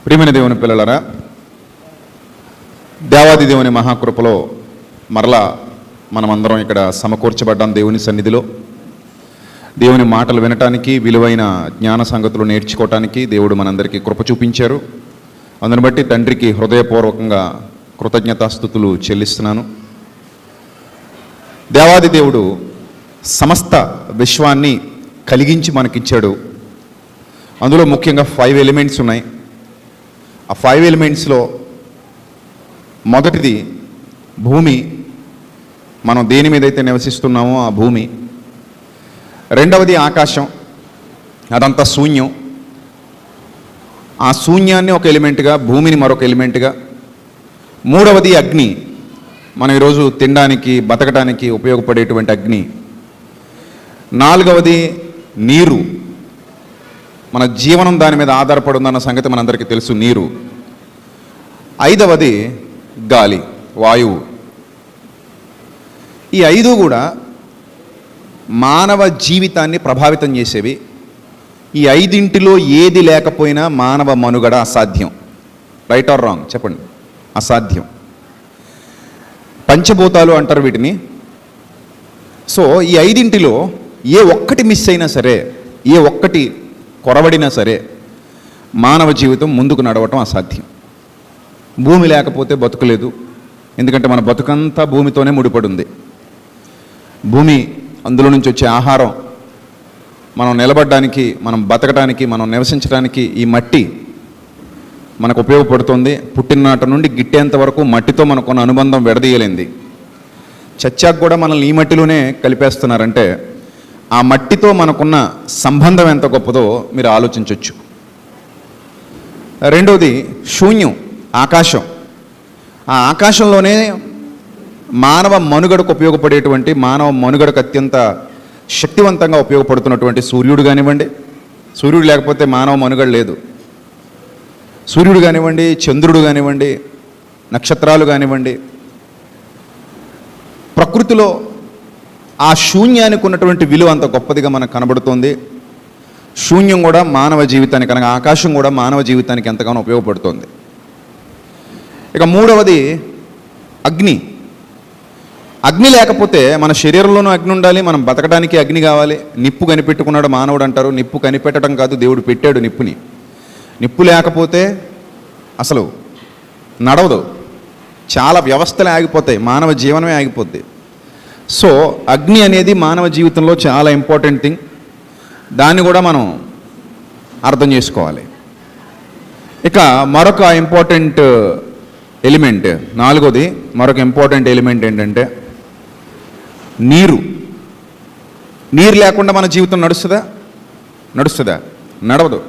ప్రియమైన దేవుని పిల్లలారా, దేవాది దేవుని మహాకృపలో మరలా మనమందరం ఇక్కడ సమకూర్చబడ్డాం. దేవుని సన్నిధిలో దేవుని మాటలు వినటానికి, విలువైన జ్ఞాన సంగతులు నేర్చుకోవటానికి దేవుడు మనందరికీ కృప చూపించారు. అందుని బట్టి తండ్రికి హృదయపూర్వకంగా కృతజ్ఞతాస్తుతులు చెల్లిస్తున్నాను. దేవాది దేవుడు సమస్త విశ్వాన్ని కలిగించి మనకిచ్చాడు. అందులో ముఖ్యంగా 5 ఎలిమెంట్స్ ఉన్నాయి. ఆ 5 ఎలిమెంట్స్లో మొదటిది భూమి. మనం దేని మీద అయితే నివసిస్తున్నామో ఆ భూమి. రెండవది ఆకాశం, అదంతా శూన్యం. ఆ శూన్యాన్ని ఒక ఎలిమెంట్గా, భూమిని మరొక ఎలిమెంట్గా. మూడవది అగ్ని, మనం ఈరోజు తినడానికి, బతకడానికి ఉపయోగపడేటువంటి అగ్ని. నాలుగవది నీరు, మన జీవనం దాని మీద ఆధారపడి ఉందన్న సంగతి మనందరికీ తెలుసు, నీరు. ఐదవది గాలి, వాయువు. ఈ 5 కూడా మానవ జీవితాన్ని ప్రభావితం చేసేవి. ఈ 5 ఏది లేకపోయినా మానవ మనుగడ అసాధ్యం. రైట్ ఆర్ రాంగ్ చెప్పండి? అసాధ్యం. పంచభూతాలు అంటారు వీటిని. సో ఈ 5 ఏ ఒక్కటి మిస్ అయినా సరే, ఏ ఒక్కటి కొరవడినా సరే మానవ జీవితం ముందుకు నడవటం అసాధ్యం. భూమి లేకపోతే బతుకులేదు. ఎందుకంటే మన బతుకంతా భూమితోనే ముడిపడి ఉంది. భూమి, అందులో నుంచి వచ్చే ఆహారం, మనం నిలబడడానికి, మనం బతకడానికి, మనం నివసించడానికి ఈ మట్టి మనకు ఉపయోగపడుతుంది. పుట్టిననాటి నుండి గిట్టేంత వరకు మట్టితో మనకున్న అనుబంధం విడదీయలేంది. చచ్చాక కూడా మనల్ని ఈ మట్టిలోనే కలిపేస్తున్నారంటే ఆ మట్టితో మనకున్న సంబంధం ఎంత గొప్పదో మీరు ఆలోచించవచ్చు. రెండవది శూన్యం, ఆకాశం. ఆ ఆకాశంలోనే మానవ మనుగడకు ఉపయోగపడేటువంటి, మానవ మనుగడకు అత్యంత శక్తివంతంగా ఉపయోగపడుతున్నటువంటి సూర్యుడు కానివ్వండి. సూర్యుడు లేకపోతే మానవ మనుగడ లేదు. సూర్యుడు కానివ్వండి, చంద్రుడు కానివ్వండి, నక్షత్రాలు కానివ్వండి. ప్రకృతిలో ఆ శూన్యానికి ఉన్నటువంటి విలువ అంత గొప్పదిగా మనకు కనబడుతుంది. శూన్యం కూడా మానవ జీవితానికి, అనగా ఆకాశం కూడా మానవ జీవితానికి ఎంతగానో ఉపయోగపడుతుంది. ఇక మూడవది అగ్ని. అగ్ని లేకపోతే మన శరీరంలోనూ అగ్ని ఉండాలి, మనం బతకడానికి అగ్ని కావాలి. నిప్పు కనిపెట్టుకున్నాడు మానవుడు అంటారు. నిప్పు కనిపెట్టడం కాదు, దేవుడు పెట్టాడు నిప్పుని. నిప్పు లేకపోతే అసలు నడవదు. చాలా వ్యవస్థలే ఆగిపోతాయి, మానవ జీవనమే ఆగిపోద్ది. సో అగ్ని అనేది మానవ జీవితంలో చాలా ఇంపార్టెంట్ థింగ్. దాన్ని కూడా మనం అర్థం చేసుకోవాలి. ఇక మరొక ఇంపార్టెంట్ ఎలిమెంట్, నాలుగోది మరొక ఇంపార్టెంట్ ఎలిమెంట్ ఏంటంటే నీరు. నీరు లేకుండా మన జీవితం నడుస్తుందా? నడవదు.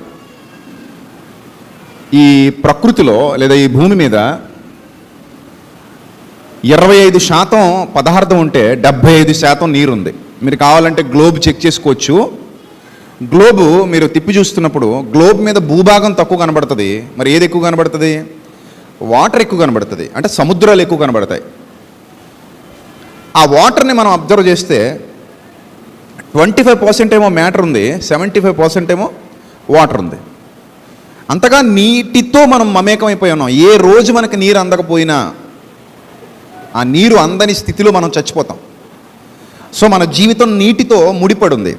ఈ ప్రకృతిలో లేదా ఈ భూమి మీద 25% పదార్థం ఉంటే 75% నీరుంది. మీరు కావాలంటే గ్లోబ్ చెక్ చేసుకోవచ్చు. గ్లోబు మీరు తిప్పి చూస్తున్నప్పుడు గ్లోబ్ మీద భూభాగం తక్కువ కనబడుతుంది. మరి ఏది ఎక్కువ కనబడుతుంది? వాటర్ ఎక్కువ కనబడుతుంది. అంటే సముద్రాలు ఎక్కువ కనబడతాయి. ఆ వాటర్ని మనం అబ్జర్వ్ చేస్తే 25% ఏమో మ్యాటర్ ఉంది, 75% ఏమో వాటర్ ఉంది. అంతగా నీటితో మనం మమేకమైపోయి ఉన్నాం. ఏ రోజు మనకి నీరు అందకపోయినా, ఆ నీరు అందని స్థితిలో మనం చచ్చిపోతాం. సో మన జీవితం నీటితో ముడిపడి.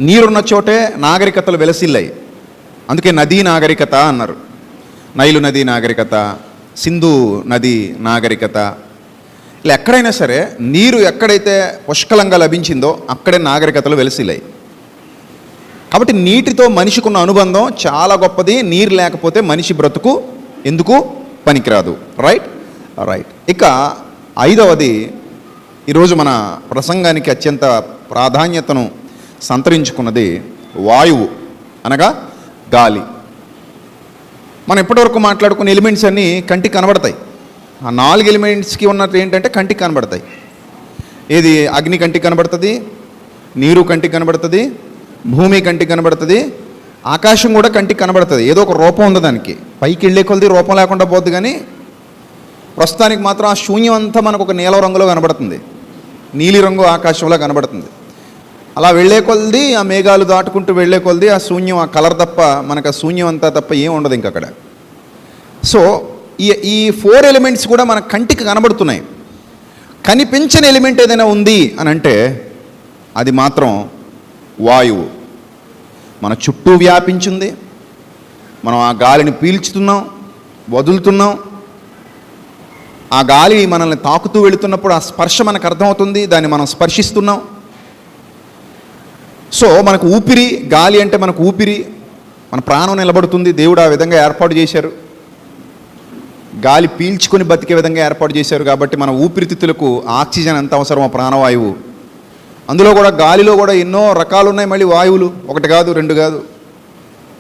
నీరున్న చోటే నాగరికతలు వెలసిల్లాయి. అందుకే నదీ నాగరికత అన్నారు. నైలు నదీ నాగరికత, సింధు నదీ నాగరికత. ఇలా ఎక్కడైనా సరే నీరు ఎక్కడైతే పుష్కలంగా లభించిందో అక్కడే నాగరికతలు వెలసిల్లాయి. కాబట్టి నీటితో మనిషికున్న అనుబంధం చాలా గొప్పది. నీరు లేకపోతే మనిషి బ్రతుకు ఎందుకు పనికిరాదు. రైట్. ఇక 5వది, ఈరోజు మన ప్రసంగానికి అత్యంత ప్రాధాన్యతను సంతరించుకున్నది వాయువు, అనగా గాలి. మనం ఇప్పటివరకు మాట్లాడుకున్న ఎలిమెంట్స్ అన్నీ కంటికి కనబడతాయి. ఆ 4 ఎలిమెంట్స్కి ఉన్నట్టు ఏంటంటే కంటికి కనబడతాయి. ఏది? అగ్ని కంటికి కనబడుతుంది, నీరు కంటికి కనబడుతుంది, భూమి కంటికి కనబడుతుంది, ఆకాశం కూడా కంటికి కనబడుతుంది. ఏదో ఒక రూపం ఉంది దానికి. పైకి వెళ్ళే కొలది రూపం లేకుండా పోద్ది, కానీ ప్రస్తుతానికి మాత్రం ఆ శూన్యం అంతా మనకు ఒక నీలం రంగులో కనబడుతుంది, నీలి రంగు ఆకాశంలో కనబడుతుంది. అలా వెళ్ళే కొలది, ఆ మేఘాలు దాటుకుంటూ వెళ్ళే కొలది ఆ శూన్యం, ఆ కలర్ తప్ప మనకు ఆ శూన్యం అంతా తప్ప ఏం ఉండదు ఇంక అక్కడ. సో ఈ 4 ఎలిమెంట్స్ కూడా మన కంటికి కనబడుతున్నాయి. కనిపించని ఎలిమెంట్ ఏదైనా ఉంది అని అంటే అది మాత్రం వాయువు. మన చుట్టూ వ్యాపించింది. మనం ఆ గాలిని పీల్చుతున్నాం, వదులుతున్నాం. ఆ గాలి మనల్ని తాకుతూ వెళుతున్నప్పుడు ఆ స్పర్శ మనకు అర్థమవుతుంది, దాన్ని మనం స్పర్శిస్తున్నాం. సో మనకు ఊపిరి, గాలి అంటే మనకు ఊపిరి, మన ప్రాణం నిలబడుతుంది. దేవుడు ఆ విధంగా ఏర్పాటు చేశారు. గాలి పీల్చుకొని బతికే విధంగా ఏర్పాటు చేశారు. కాబట్టి మన ఊపిరితిత్తులకు ఆక్సిజన్ ఎంత అవసరమో, ప్రాణవాయువు. అందులో కూడా గాలిలో కూడా ఎన్నో రకాలు ఉన్నాయి. మళ్ళీ వాయువులు 1 కాదు 2 కాదు,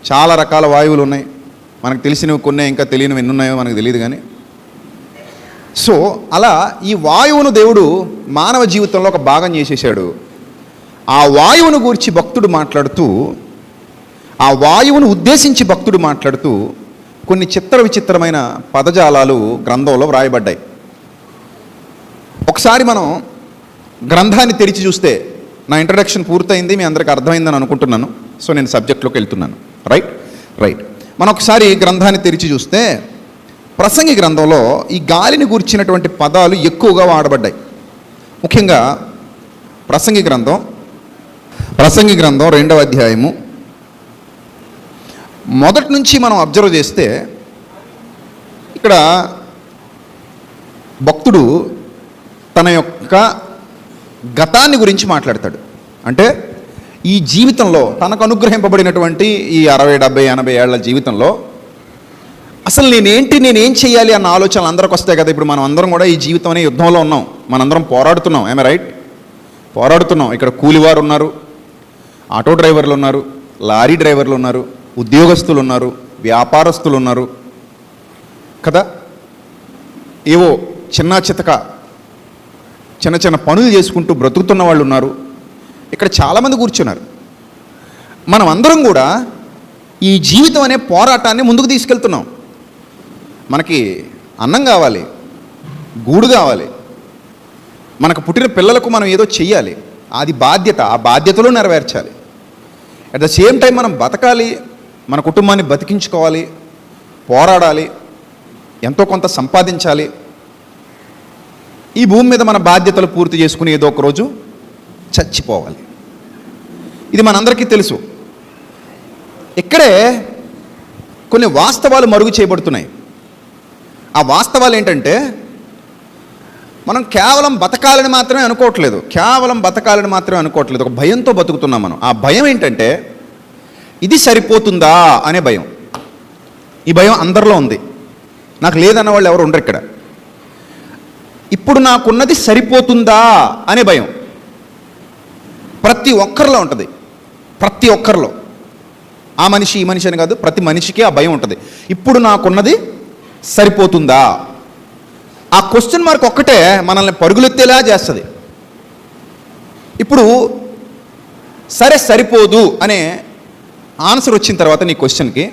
చాలా రకాల వాయువులు ఉన్నాయి. మనకు తెలిసినవి కొన్ని, ఇంకా తెలియనివి ఎన్ని ఉన్నాయో మనకు తెలియదు. కానీ సో అలా ఈ వాయువును దేవుడు మానవ జీవితంలో ఒక భాగం చేసేసాడు. ఆ వాయువును గురించి భక్తుడు మాట్లాడుతూ, ఆ వాయువును ఉద్దేశించి భక్తుడు మాట్లాడుతూ కొన్ని చిత్ర విచిత్రమైన పదజాలాలు గ్రంథంలో వ్రాయబడ్డాయి. ఒకసారి మనం గ్రంథాన్ని తెరిచి చూస్తే, నా ఇంట్రడక్షన్ పూర్తయింది, మీ అందరికీ అర్థమైందని అనుకుంటున్నాను. సో నేను సబ్జెక్ట్లోకి వెళ్తున్నాను. రైట్. మనం ఒకసారి గ్రంథాన్ని తెరిచి చూస్తే ప్రసంగి గ్రంథంలో ఈ గాలిని గురించినటువంటి పదాలు ఎక్కువగా వాడబడ్డాయి. ముఖ్యంగా ప్రసంగి గ్రంథం 2వ అధ్యాయము మొదటి నుంచి మనం అబ్జర్వ్ చేస్తే ఇక్కడ భక్తుడు తన యొక్క గతాన్ని గురించి మాట్లాడతాడు. అంటే ఈ జీవితంలో తనకు అనుగ్రహింపబడినటువంటి ఈ 60, 70, 80 ఏళ్ల జీవితంలో అసలు నేనేం చేయాలి అన్న ఆలోచనలు అందరికి వస్తాయి కదా. ఇప్పుడు మనం అందరం కూడా ఈ జీవితం అనే యుద్ధంలో ఉన్నాం. మనందరం పోరాడుతున్నాం. ఏమే రైట్? పోరాడుతున్నాం. ఇక్కడ కూలివారు ఉన్నారు, ఆటో డ్రైవర్లు ఉన్నారు, లారీ డ్రైవర్లు ఉన్నారు, ఉద్యోగస్తులు ఉన్నారు, వ్యాపారస్తులు ఉన్నారు కదా. ఏవో చిన్న చిన్న పనులు చేసుకుంటూ బ్రతుకుతున్న వాళ్ళు ఉన్నారు. ఇక్కడ చాలామంది కూర్చున్నారు. మనం అందరం కూడా ఈ జీవితం అనే పోరాటాన్ని ముందుకు తీసుకెళ్తున్నాం. మనకి అన్నం కావాలి, గూడు కావాలి, మనకు పుట్టిన పిల్లలకు మనం ఏదో చెయ్యాలి. అది బాధ్యత. ఆ బాధ్యతలో నెరవేర్చాలి. అట్ ద సేమ్ టైం మనం బతకాలి, మన కుటుంబాన్ని బతికించుకోవాలి, పోరాడాలి, ఎంతో కొంత సంపాదించాలి. ఈ భూమి మీద మన బాధ్యతలు పూర్తి చేసుకుని ఏదో ఒక రోజు చచ్చిపోవాలి. ఇది మనందరికీ తెలుసు. ఇక్కడే కొన్ని వాస్తవాలు మరుగు చేయబడుతున్నాయి. ఆ వాస్తవాలు ఏంటంటే, మనం కేవలం బతకాలని మాత్రమే అనుకోవట్లేదు. ఒక భయంతో బతుకుతున్నాం మనం. ఆ భయం ఏంటంటే, ఇది సరిపోతుందా అనే భయం. ఈ భయం అందరిలో ఉంది. నాకు లేదన్న వాళ్ళు ఎవరు ఉండరు ఇక్కడ. ఇప్పుడు నాకున్నది సరిపోతుందా అనే భయం ప్రతి ఒక్కరిలో ఉంటుంది. ప్రతి ఒక్కరిలో, ఆ మనిషి ఈ మనిషి అని కాదు, ప్రతి మనిషికి ఆ భయం ఉంటుంది. ఇప్పుడు నాకున్నది సరిపోతుందా? ఆ క్వశ్చన్ మార్క్ ఒక్కటే మనల్ని పరుగులెత్తేలా చేస్తుంది. ఇప్పుడు సరిపోదు అనే ఆన్సర్ వచ్చిన తర్వాత నీ క్వశ్చన్కి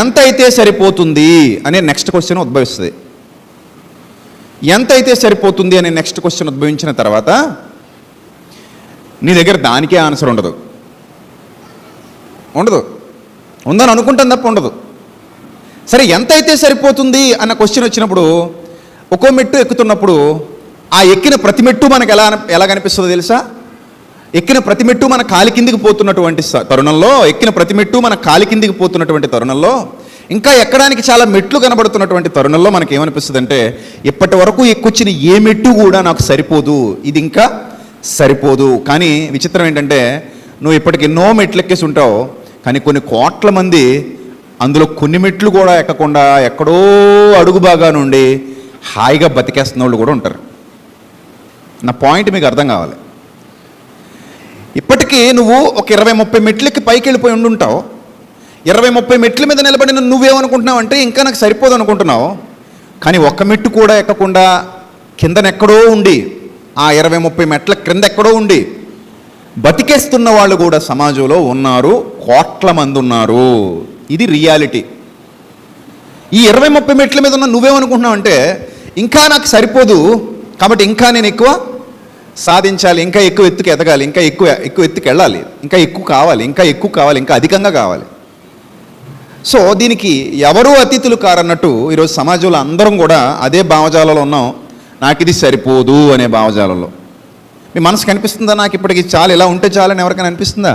ఎంత అయితే సరిపోతుంది అనే నెక్స్ట్ క్వశ్చన్ ఉద్భవిస్తుంది. ఎంత అయితే సరిపోతుంది అనే నెక్స్ట్ క్వశ్చన్ ఉద్భవించిన తర్వాత నీ దగ్గర దానికే ఆన్సర్ ఉండదు. ఉందని అనుకుంటాం తప్ప ఉండదు. సరే, ఎంత అయితే సరిపోతుంది అన్న క్వశ్చన్ వచ్చినప్పుడు ఒక్కో మెట్టు ఎక్కుతున్నప్పుడు ఆ ఎక్కిన ప్రతి మెట్టు మనకు ఎలా కనిపిస్తుందో తెలుసా? ఎక్కిన ప్రతి మెట్టు మన కాలి కిందికి పోతున్నటువంటి తరుణంలో, ఇంకా ఎక్కడానికి చాలా మెట్లు కనబడుతున్నటువంటి తరుణంలో మనకి ఏమనిపిస్తుంది అంటే, ఇప్పటి వరకు ఎక్కువచ్చిన ఏ మెట్టు కూడా నాకు సరిపోదు, ఇది ఇంకా సరిపోదు. కానీ విచిత్రం ఏంటంటే, నువ్వు ఇప్పటికి ఎన్నో మెట్లు ఎక్కేసి ఉంటావు, కానీ కొన్ని కోట్ల మంది అందులో కొన్ని మెట్లు కూడా ఎక్కకుండా ఎక్కడో అడుగు బాగా నుండి హాయిగా బతికేస్తున్న వాళ్ళు కూడా ఉంటారు. నా పాయింట్ మీకు అర్థం కావాలి. ఇప్పటికీ నువ్వు ఒక 20-30 మెట్లకి పైకి వెళ్ళిపోయి ఉండుంటావు. 20-30 మెట్ల మీద నిలబడిన నువ్వేమనుకుంటున్నావు అంటే ఇంకా నాకు సరిపోదు అనుకుంటున్నావు. కానీ ఒక్క మెట్టు కూడా ఎక్కకుండా కిందనెక్కడో ఉండి, ఆ 20-30 మెట్ల క్రింద ఎక్కడో ఉండి బతికేస్తున్న వాళ్ళు కూడా సమాజంలో ఉన్నారు. కోట్ల మంది ఉన్నారు. ఇది రియాలిటీ. ఈ 20-30 మెట్ల మీద ఉన్న నువ్వేమనుకుంటున్నావు అంటే, ఇంకా నాకు సరిపోదు కాబట్టి ఇంకా నేను ఎక్కువ సాధించాలి, ఇంకా ఎక్కువ ఎత్తుకు ఎదగాలి, ఇంకా ఎక్కువ ఎత్తుకు వెళ్ళాలి, ఇంకా ఎక్కువ కావాలి, ఇంకా అధికంగా కావాలి. సో దీనికి ఎవరూ అతిథులు కారన్నట్టు ఈరోజు సమాజంలో అందరం కూడా అదే భావజాలలో ఉన్నాం. నాకు ఇది సరిపోదు అనే భావజాలంలో. మీ మనసు కనిపిస్తుందా? నాకు ఇప్పటికి చాలు, ఇలా ఉంటే చాలని ఎవరికైనా అనిపిస్తుందా?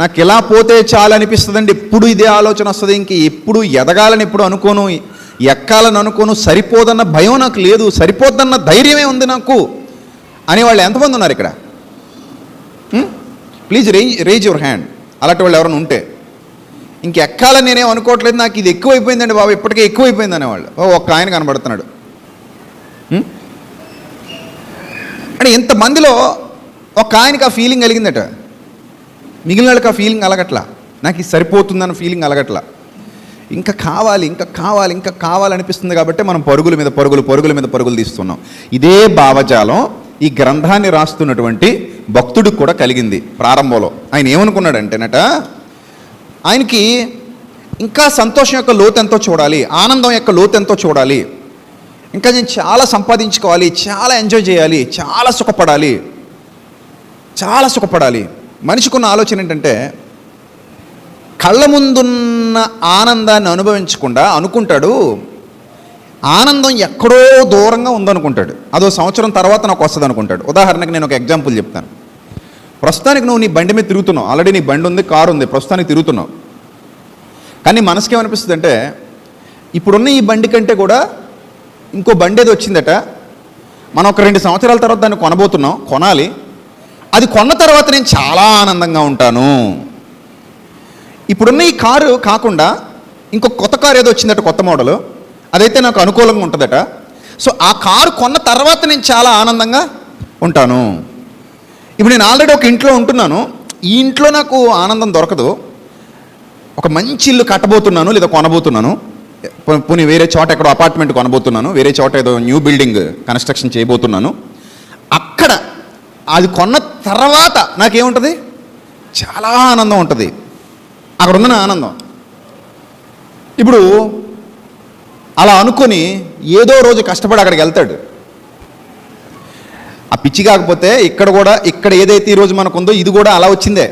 నాకు ఇలా పోతే చాలు అనిపిస్తుందండి. ఎప్పుడు ఇదే ఆలోచన వస్తుంది. ఇంక ఎప్పుడు ఎదగాలని ఎప్పుడు అనుకోను, ఎక్కాలని అనుకోను, సరిపోదన్న భయం నాకు లేదు, సరిపోద్దన్న ధైర్యమే ఉంది నాకు అనేవాళ్ళు ఎంతమంది ఉన్నారు ఇక్కడ? Please raise your hand. అలాంటి వాళ్ళు ఎవరైనా ఉంటే. ఇంకెక్కాలని నేనేం అనుకోవట్లేదు, నాకు ఇది ఎక్కువైపోయిందండి బాబు, ఇప్పటికే ఎక్కువైపోయింది అనేవాళ్ళు ఒక్క ఆయన కనబడుతున్నాడు. అంటే ఇంతమందిలో ఒక ఆయనకి ఆ ఫీలింగ్ కలిగిందట, మిగిలిన వాళ్ళకి ఆ ఫీలింగ్ అలగట్లా, నాకు ఇది సరిపోతుందన్న ఫీలింగ్ అలగట్లా. ఇంకా కావాలి అనిపిస్తుంది. కాబట్టి మనం పరుగుల మీద పరుగులు తీస్తున్నాం. ఇదే భావజాలం ఈ గ్రంథాన్ని రాస్తున్నటువంటి భక్తుడికి కూడా కలిగింది. ప్రారంభంలో ఆయన ఏమనుకున్నాడంటేనట, ఆయనకి ఇంకా సంతోషం యొక్క లోతెంతో చూడాలి, ఆనందం యొక్క లోతెంతో చూడాలి, ఇంకా నేను చాలా సంపాదించుకోవాలి, చాలా ఎంజాయ్ చేయాలి, చాలా సుఖపడాలి. మనిషికున్న ఆలోచన ఏంటంటే, కళ్ళ ముందున్న ఆనందాన్ని అనుభవించకుండా అనుకుంటాడు ఆనందం ఎక్కడో దూరంగా ఉందనుకుంటాడు, అదో సంవత్సరం తర్వాత నాకు వస్తుంది అనుకుంటాడు. ఉదాహరణకి నేను ఒక ఎగ్జాంపుల్ చెప్తాను. ప్రస్తుతానికి నువ్వు నీ బండి మీద తిరుగుతున్నావు, ఆల్రెడీ నీ బండి ఉంది, కారు ఉంది, ప్రస్తుతానికి తిరుగుతున్నావు. కానీ మనసుకి ఏమనిపిస్తుంది అంటే, ఇప్పుడున్న ఈ బండి కంటే కూడా ఇంకో బండి ఏదో వచ్చిందట, మనం ఒక 2 సంవత్సరాల తర్వాత దాన్ని కొనాలి, అది కొన్న తర్వాత నేను చాలా ఆనందంగా ఉంటాను. ఇప్పుడున్న ఈ కారు కాకుండా ఇంకో కొత్త కారు ఏదో వచ్చిందట, కొత్త మోడలు, అదైతే నాకు అనుకూలంగా ఉంటుందట. సో ఆ కారు కొన్న తర్వాత నేను చాలా ఆనందంగా ఉంటాను. ఇప్పుడు నేను ఆల్రెడీ ఒక ఇంట్లో ఉంటున్నాను, ఈ ఇంట్లో నాకు ఆనందం దొరకదు. ఒక మంచి ఇల్లు కట్టబోతున్నాను లేదా కొనబోతున్నాను, పోనీ వేరే చోట ఎక్కడో అపార్ట్మెంట్ కొనబోతున్నాను, వేరే చోట ఏదో న్యూ బిల్డింగ్ కన్స్ట్రక్షన్ చేయబోతున్నాను. అక్కడ అది కొన్న తర్వాత నాకేముంటుంది? చాలా ఆనందం ఉంటుంది. అక్కడ ఉన్న ఆనందం. ఇప్పుడు అలా అనుకొని ఏదో రోజు కష్టపడి అక్కడికి వెళ్తాడు. ఆ పిచ్చి కాకపోతే ఇక్కడ ఏదైతే ఈరోజు మనకు ఉందో ఇది కూడా అలా వచ్చిందే.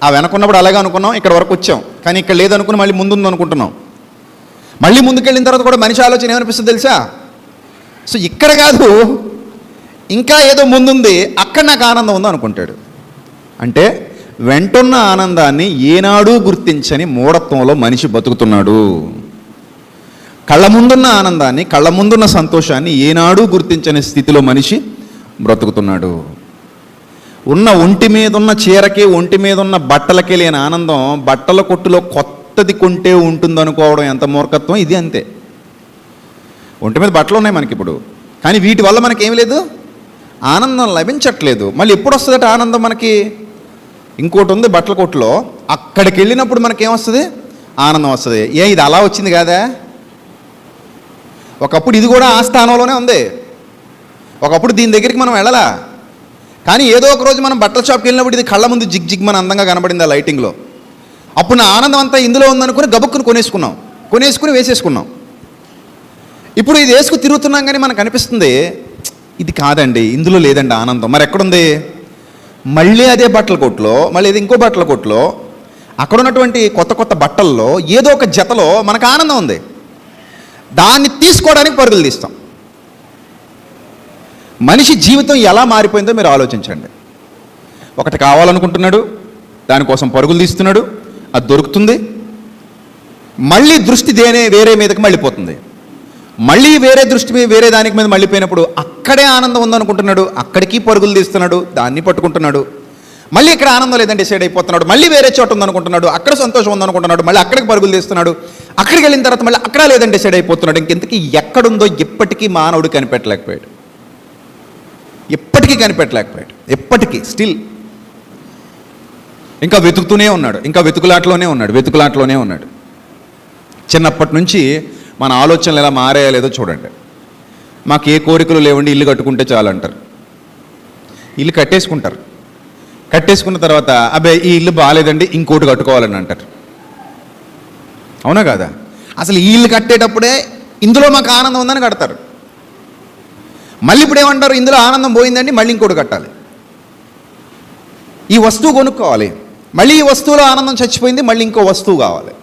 ఆ వెనకున్నప్పుడు అలాగే అనుకున్నాం, ఇక్కడ వరకు వచ్చాం, కానీ ఇక్కడ లేదనుకుని మళ్ళీ ముందుంది అనుకుంటున్నాం. మళ్ళీ ముందుకెళ్ళిన తర్వాత కూడా మనిషి ఆలోచన ఏమనిపిస్తుంది తెలుసా? సో ఇక్కడ కాదు, ఇంకా ఏదో ముందుంది, అక్కడ నాకు ఆనందం ఉందో అనుకుంటాడు. అంటే వెంటున్న ఆనందాన్ని ఏనాడూ గుర్తించని మూఢత్వంలో మనిషి బతుకుతున్నాడు. కళ్ళ ముందున్న ఆనందాన్ని, కళ్ళ ముందున్న సంతోషాన్ని ఏనాడూ గుర్తించని స్థితిలో మనిషి బ్రతుకుతున్నాడు. ఉన్న ఒంటి మీద ఉన్న చీరకే, ఒంటి మీద ఉన్న బట్టలకే లేని ఆనందం బట్టల కొట్టులో కొత్తది కొంటే ఉంటుందనుకోవడం ఎంత మూర్ఖత్వం. ఇది అంతే. ఒంటి మీద బట్టలు ఉన్నాయి మనకి ఇప్పుడు, కానీ వీటి వల్ల మనకేం లేదు, ఆనందం లభించట్లేదు. మళ్ళీ ఎప్పుడు వస్తుందట ఆనందం మనకి? ఇంకోటి ఉంది బట్టల కొట్టులో, అక్కడికి వెళ్ళినప్పుడు మనకేమొస్తుంది? ఆనందం వస్తుంది. ఇది అలా వచ్చింది కాదా? ఒకప్పుడు ఇది కూడా ఆ స్థానంలోనే ఉంది. ఒకప్పుడు దీని దగ్గరికి మనం వెళ్ళాలా, కానీ ఏదో ఒక రోజు మనం బట్టల షాప్కి వెళ్ళినప్పుడు ఇది కళ్ళ ముందు జిగ్ మన అందంగా కనబడింది ఆ లైటింగ్లో. అప్పుడు నా ఆనందం అంతా ఇందులో ఉందనుకుని గబుక్కుని కొనేసుకుని వేసేసుకున్నాం. ఇప్పుడు ఇది వేసుకు తిరుగుతున్నాం, కానీ మనకు అనిపిస్తుంది ఇది కాదండి, ఇందులో లేదండి ఆనందం. మరి ఎక్కడుంది? మళ్ళీ అదే బట్టల కొట్లో, మళ్ళీ ఇది ఇంకో బట్టల కొట్లో, అక్కడ ఉన్నటువంటి కొత్త బట్టల్లో ఏదో ఒక జతలో మనకు ఆనందం ఉంది. దాన్ని తీసుకోవడానికి పరుగులు తీస్తాం. మనిషి జీవితం ఎలా మారిపోయిందో మీరు ఆలోచించండి. ఒకటి కావాలనుకుంటున్నాడు, దానికోసం పరుగులు తీస్తున్నాడు, అది దొరుకుతుంది, మళ్ళీ దృష్టి వేరే మీదకి మళ్ళీపోతుంది, మళ్ళీ వేరే దానికి మీద మళ్ళీపోయినప్పుడు అక్కడే ఆనందం ఉందనుకుంటున్నాడు, అక్కడికి పరుగులు తీస్తున్నాడు, దాన్ని పట్టుకుంటున్నాడు. మళ్ళీ ఇక్కడ ఆనందం లేదని డిసైడ్ అయిపోతున్నాడు, మళ్ళీ వేరే చోట ఉందనుకుంటున్నాడు, అక్కడ సంతోషం ఉందనుకుంటున్నాడు, మళ్ళీ అక్కడికి పరుగులు తీస్తున్నాడు, అక్కడికి వెళ్ళిన తర్వాత మళ్ళీ అక్కడ లేదని డిసైడ్ అయిపోతున్నాడు. ఇంకెంతకీ ఎక్కడుందో ఎప్పటికీ మానవుడు కనిపెట్టలేకపోయాడు. ఎప్పటికీ స్టిల్ ఇంకా వెతుకుతూనే ఉన్నాడు, ఇంకా వెతుకులాట్లోనే ఉన్నాడు. చిన్నప్పటి నుంచి మన ఆలోచనలు ఎలా మారాయో లేదో చూడండి. మాకు ఏ కోరికలు లేవండి, ఇల్లు కట్టుకుంటే చాలు అంటారు. ఇల్లు కట్టేసుకున్న తర్వాత అబ్బాయి ఈ ఇల్లు బాగాలేదండి, ఇంకోటి కట్టుకోవాలని అంటారు. అవునా కాదా? అసలు ఈ ఇల్లు కట్టేటప్పుడే ఇందులో మాకు ఆనందం ఉందని కడతారు. మళ్ళీ ఇప్పుడు ఏమంటారు, ఇందులో ఆనందం పోయిందండి, మళ్ళీ ఇంకోటి కట్టాలి. ఈ వస్తువు కొనుక్కోవాలి, మళ్ళీ ఈ వస్తువులో ఆనందం చచ్చిపోయింది, మళ్ళీ ఇంకో వస్తువు కావాలి.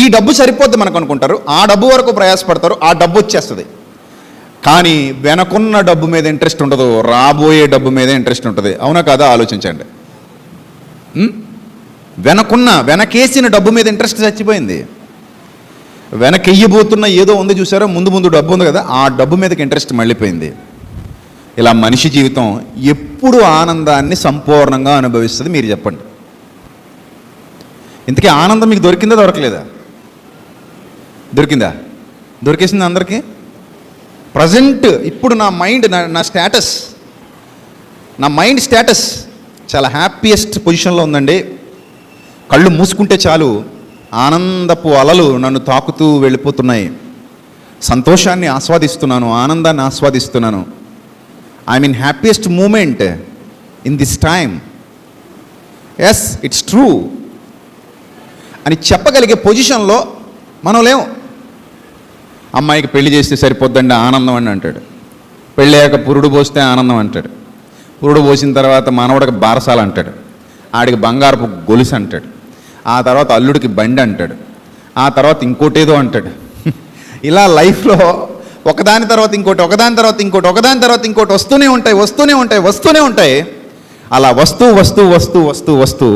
ఈ డబ్బు సరిపోద్ది మనకు అనుకుంటారు, ఆ డబ్బు వరకు ప్రయాసపడతారు, ఆ డబ్బు వచ్చేస్తుంది. కానీ వెనకున్న డబ్బు మీద ఇంట్రెస్ట్ ఉండదు, రాబోయే డబ్బు మీద ఇంట్రెస్ట్ ఉంటుంది. అవునా కాదా ఆలోచించండి. వెనకేసిన డబ్బు మీద ఇంట్రెస్ట్ చచ్చిపోయింది. వెనకెయ్యబోతున్న ఏదో ఉంది చూసారో, ముందు ముందు డబ్బు ఉంది కదా, ఆ డబ్బు మీదకి ఇంట్రెస్ట్ మళ్ళీపోయింది. ఇలా మనిషి జీవితం ఎప్పుడు ఆనందాన్ని సంపూర్ణంగా అనుభవిస్తుంది మీరు చెప్పండి. ఇంతకీ ఆనందం మీకు దొరికిందా దొరకలేదా? దొరికిందా? దొరికేసింది అందరికీ. ప్రజెంట్ ఇప్పుడు నా మైండ్, నా స్టేటస్, నా మైండ్ స్టేటస్ చాలా హ్యాపీయెస్ట్ పొజిషన్లో ఉందండి. కళ్ళు మూసుకుంటే చాలు ఆనందపు అలలు నన్ను తాకుతూ వెళ్ళిపోతున్నాయి. సంతోషాన్ని ఆస్వాదిస్తున్నాను, ఆనందాన్ని ఆస్వాదిస్తున్నాను. I mean happiest moment in this time. Yes, it's true అని చెప్పగలిగే పొజిషన్లో మనం లేము. అమ్మాయికి పెళ్లి చేస్తే సరిపోద్దండి ఆనందం అని అంటాడు, పెళ్ళయ్యాక పురుడు పోస్తే ఆనందం అంటాడు, పురుడు పోసిన తర్వాత మనవడికి బారసాల అంటాడు, ఆడికి బంగారపు గొలుసు అంటాడు, ఆ తర్వాత అల్లుడికి బండి అంటాడు, ఆ తర్వాత ఇంకోటేదో అంటాడు. ఇలా లైఫ్లో ఒకదాని తర్వాత ఇంకోటి, ఒకదాని తర్వాత ఇంకోటి, ఒకదాని తర్వాత ఇంకోటి వస్తూనే ఉంటాయి. అలా వస్తూ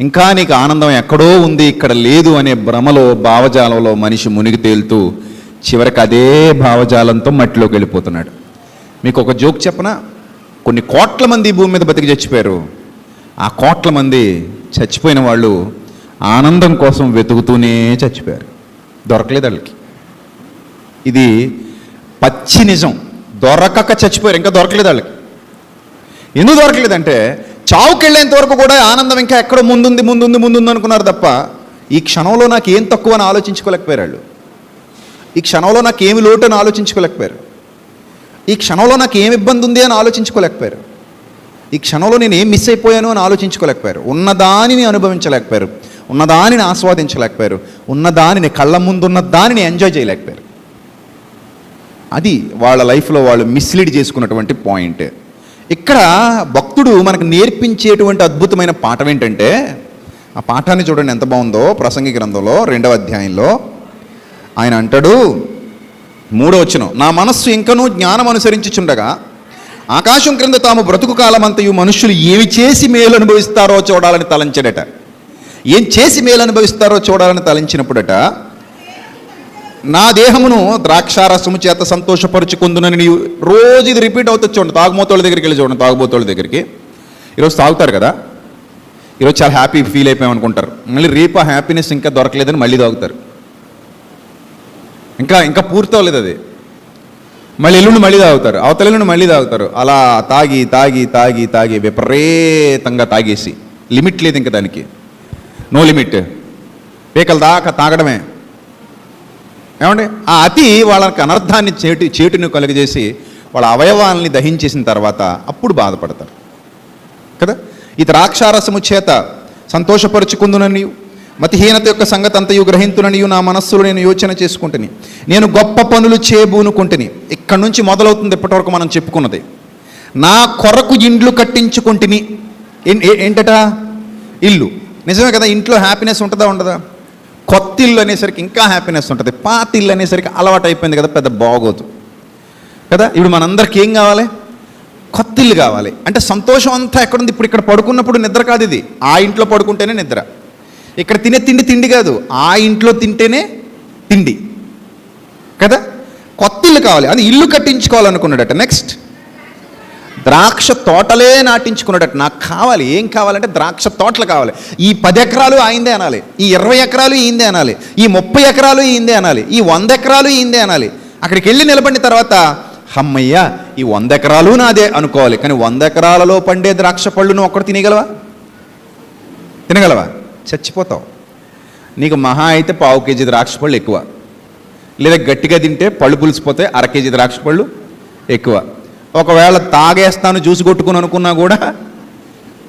ఇంకా నీకు ఆనందం ఎక్కడో ఉంది, ఇక్కడ లేదు అనే భ్రమలో, భావజాలంలో మనిషి మునిగి తేలుతూ చివరికి అదే భావజాలంతో మట్టిలోకి వెళ్ళిపోతున్నాడు. మీకు ఒక జోక్ చెప్పనా? కొన్ని కోట్ల మంది భూమి మీద బతికి చచ్చిపోయారు. ఆ కోట్ల మంది చచ్చిపోయిన వాళ్ళు ఆనందం కోసం వెతుకుతూనే చచ్చిపోయారు, దొరకలేదు వాళ్ళకి. ఇది పచ్చి నిజం. దొరకక చచ్చిపోయారు, ఇంకా దొరకలేదు వాళ్ళకి. ఎందుకు దొరకలేదంటే చావుకి వెళ్ళేంత వరకు కూడా ఆనందం ఇంకా ఎక్కడో ముందుంది అనుకున్నారు తప్ప ఈ క్షణంలో నాకు ఏం తక్కువ అని ఆలోచించుకోలేకపోయారు వాళ్ళు. ఈ క్షణంలో నాకు ఏమి లోటు అని ఆలోచించుకోలేకపోయారు. ఈ క్షణంలో నాకు ఏమి ఇబ్బంది ఉంది అని ఆలోచించుకోలేకపోయారు. ఈ క్షణంలో నేను ఏం మిస్ అయిపోయాను అని ఆలోచించుకోలేకపోయారు. ఉన్నదానిని అనుభవించలేకపోయారు, ఉన్నదానిని ఆస్వాదించలేకపోయారు, ఉన్నదానిని కళ్ళ ముందున్న దానిని ఎంజాయ్ చేయలేకపోయారు. అది వాళ్ళ లైఫ్లో వాళ్ళు మిస్లీడ్ చేసుకున్నటువంటి పాయింట్. ఇక్కడ భక్తుడు మనకు నేర్పించేటువంటి అద్భుతమైన పాఠం ఏంటంటే, ఆ పాఠాన్ని చూడండి ఎంత బాగుందో. ప్రసంగి గ్రంథంలో 2వ అధ్యాయంలో ఆయన అంటాడు, 3వ వచనం, నా మనస్సు ఇంకనూ జ్ఞానం అనుసరించుచుండగా ఆకాశం క్రింద తాము బ్రతుకు కాలమంతయు మనుష్యులు ఏమి చేసి మేలు అనుభవిస్తారో చూడాలని తలంచాడట. ఏం చేసి మేలు అనుభవిస్తారో చూడాలని తలంచినప్పుడట, నా దేహమును ద్రాక్షారసము చేత సంతోషపరుచుకుందునని నీవు. రోజు ఇది రిపీట్ అవుతుంది చూడండి. తాగుబోతోళ్ళ దగ్గరికి వెళ్ళి చూడండి, తాగుబోతోళ్ళ దగ్గరికి. ఈరోజు తాగుతారు కదా, ఈరోజు చాలా హ్యాపీ ఫీల్ అయిపోయామనుకుంటారు, మళ్ళీ రేపు ఆ హ్యాపీనెస్ ఇంకా దొరకలేదని మళ్ళీ తాగుతారు. ఇంకా పూర్తి అవ్వలేదు అది, మళ్ళీ ఎల్లుండి మళ్ళీ తాగుతారు, అవతల ఎల్లుండి మళ్ళీ తాగుతారు. అలా తాగి విపరీతంగా తాగేసి, లిమిట్ లేదు ఇంకా దానికి, నో లిమిట్, పీకల దాకా తాగడమే. ఏమండి, ఆ అతి వాళ్ళకి అనర్థాన్ని చేటును కలుగజేసి వాళ్ళ అవయవాల్ని దహించేసిన తర్వాత అప్పుడు బాధపడతారు కదా. ఈ ద్రాక్షారసము చేత సంతోషపరుచుకుందునని మతిహీనత యొక్క సంగతి అంతయు గ్రహింతుననియు నా మనస్సులో నేను యోచన చేసుకుంటుని, నేను గొప్ప పనులు చేయబూనుకుంటుని. ఇక్కడ నుంచి మొదలవుతుంది ఇప్పటివరకు మనం చెప్పుకున్నది. నా కొరకు ఇండ్లు కట్టించుకుంటుని. ఏంటట? ఇల్లు. నిజమే కదా, ఇంట్లో హ్యాపీనెస్ ఉంటుందా ఉండదా? కొత్త ఇల్లు అనేసరికి ఇంకా హ్యాపీనెస్ ఉంటుంది, పాత ఇల్లు అనేసరికి అలవాటు అయిపోయింది కదా, పెద్ద బాగోదు కదా. ఇప్పుడు మనందరికి ఏం కావాలి? కొత్త ఇల్లు కావాలి. అంటే సంతోషం అంతా ఎక్కడుంది? ఇప్పుడు ఇక్కడ పడుకున్నప్పుడు నిద్ర కాదు ఇది, ఆ ఇంట్లో పడుకుంటేనే నిద్ర. ఇక్కడ తినే తిండి కాదు, ఆ ఇంట్లో తింటేనే తిండి కదా. కొత్త ఇల్లు కావాలి, అది ఇల్లు కట్టించుకోవాలనుకున్నాడట. నెక్స్ట్ ద్రాక్ష తోటలే నాటించుకున్నాడట. నాకు కావాలి, ఏం కావాలంటే ద్రాక్ష తోటలు కావాలి. ఈ 10 ఎకరాలు ఆయిందే అనాలి, ఈ 20 ఎకరాలు ఈందే అనాలి, ఈ 30 ఎకరాలు ఈందే అనాలి, ఈ 100 ఎకరాలు ఈందే అనాలి. అక్కడికి వెళ్ళి నిలబడిన తర్వాత అమ్మయ్య ఈ 100 ఎకరాలు నాదే అనుకోవాలి. కానీ 100 ఎకరాలలో పండే ద్రాక్ష పళ్ళు నువ్వు ఒక్కడు తినగలవా? చచ్చిపోతావు. నీకు మహా అయితే 1/4 కేజీ ద్రాక్ష పళ్ళు ఎక్కువ, లేదా గట్టిగా తింటే పళ్ళు పులిసిపోతే 1/2 కేజీ ద్రాక్ష పళ్ళు ఎక్కువ. ఒకవేళ తాగేస్తాను జ్యూస్ కొట్టుకుని అనుకున్నా కూడా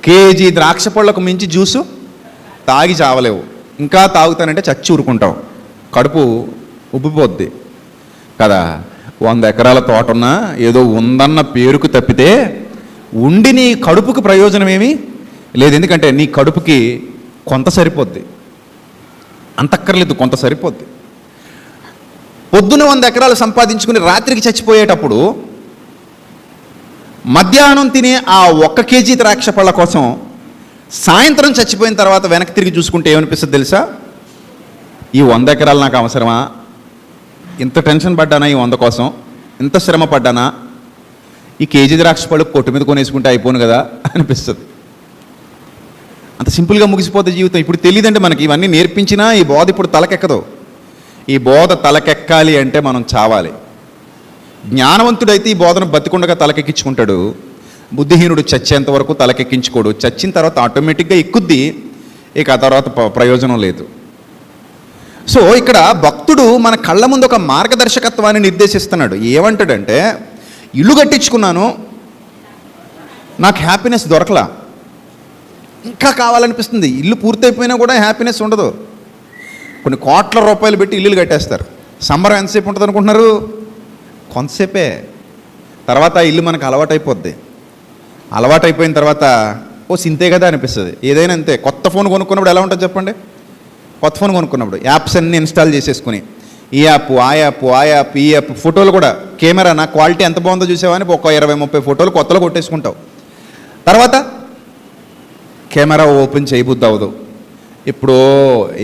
కేజీ ద్రాక్ష పళ్ళకు మించి జ్యూసు తాగి చావలేవు. ఇంకా తాగుతానంటే చచ్చి ఊరుకుంటావు, కడుపు ఉబ్బిపోద్ది కదా. 100 ఎకరాల తోట ఉన్నా ఏదో ఉందన్న పేరుకు తప్పితే ఉండి నీ కడుపుకి ప్రయోజనం ఏమీ లేదు. ఎందుకంటే నీ కడుపుకి కొంత సరిపోద్ది, అంతక్కర్లేదు, కొంత సరిపోద్ది. పొద్దున 100 ఎకరాలు సంపాదించుకుని రాత్రికి చచ్చిపోయేటప్పుడు మధ్యాహ్నం తినే ఆ 1 కేజీ ద్రాక్ష పళ్ళ కోసం సాయంత్రం చచ్చిపోయిన తర్వాత వెనక్కి తిరిగి చూసుకుంటే ఏమనిపిస్తుంది తెలుసా? ఈ 100 ఎకరాలు నాకు అవసరమా? ఇంత టెన్షన్ పడ్డానా ఈ 100 కోసం? ఇంత శ్రమ పడ్డానా? ఈ కేజీ ద్రాక్ష పళ్ళు కొట్టు మీద కొనేసుకుంటే అయిపోను కదా అనిపిస్తుంది. అంత సింపుల్గా ముగిసిపోతే జీవితం. ఇప్పుడు తెలియదంటే మనకి ఇవన్నీ నేర్పించినా ఈ బోధ ఇప్పుడు తలకెక్కదు. ఈ బోధ తలకెక్కాలి అంటే మనం చావాలి. జ్ఞానవంతుడైతే ఈ బోధన బతికుండగా తలకెక్కించుకుంటాడు. బుద్ధిహీనుడు చచ్చేంత వరకు తలకెక్కించుకోడు. చచ్చిన తర్వాత ఆటోమేటిక్గా ఎక్కుద్ది, ఇక ఆ తర్వాత ప్రయోజనం లేదు. సో ఇక్కడ భక్తుడు మన కళ్ళ ముందు ఒక మార్గదర్శకత్వాన్ని నిర్దేశిస్తున్నాడు. ఏమంటాడంటే, ఇల్లు కట్టించుకున్నాను, నాకు హ్యాపీనెస్ దొరకలా, ఇంకా కావాలనిపిస్తుంది. ఇల్లు పూర్తయిపోయినా కూడా హ్యాపీనెస్ ఉండదు. కొన్ని కోట్ల రూపాయలు పెట్టి ఇల్లులు కట్టేస్తారు. సంబరం ఎంతసేపు ఉంటుంది అనుకుంటున్నారు? కొంతసేపే. తర్వాత ఆ ఇల్లు మనకు అలవాటైపోద్ది. అలవాటైపోయిన తర్వాత ఓ సింతే కదా అనిపిస్తుంది. ఏదైనా అంతే. కొత్త ఫోన్ కొనుక్కున్నప్పుడు ఎలా ఉంటుంది చెప్పండి? కొత్త ఫోన్ కొనుక్కున్నప్పుడు యాప్స్ అన్నీ ఇన్స్టాల్ చేసేసుకుని ఈ యాప్, ఆ యాప్, ఆ యాప్, ఈ యాప్, ఫోటోలు కూడా కెమెరా నా క్వాలిటీ ఎంత బాగుందో చూసావని ఒక 20-30 ఫోటోలు కొత్తలో కొట్టేసుకుంటావు. తర్వాత కెమెరా ఓపెన్ చేయబుద్ది అవ్వదు. ఇప్పుడు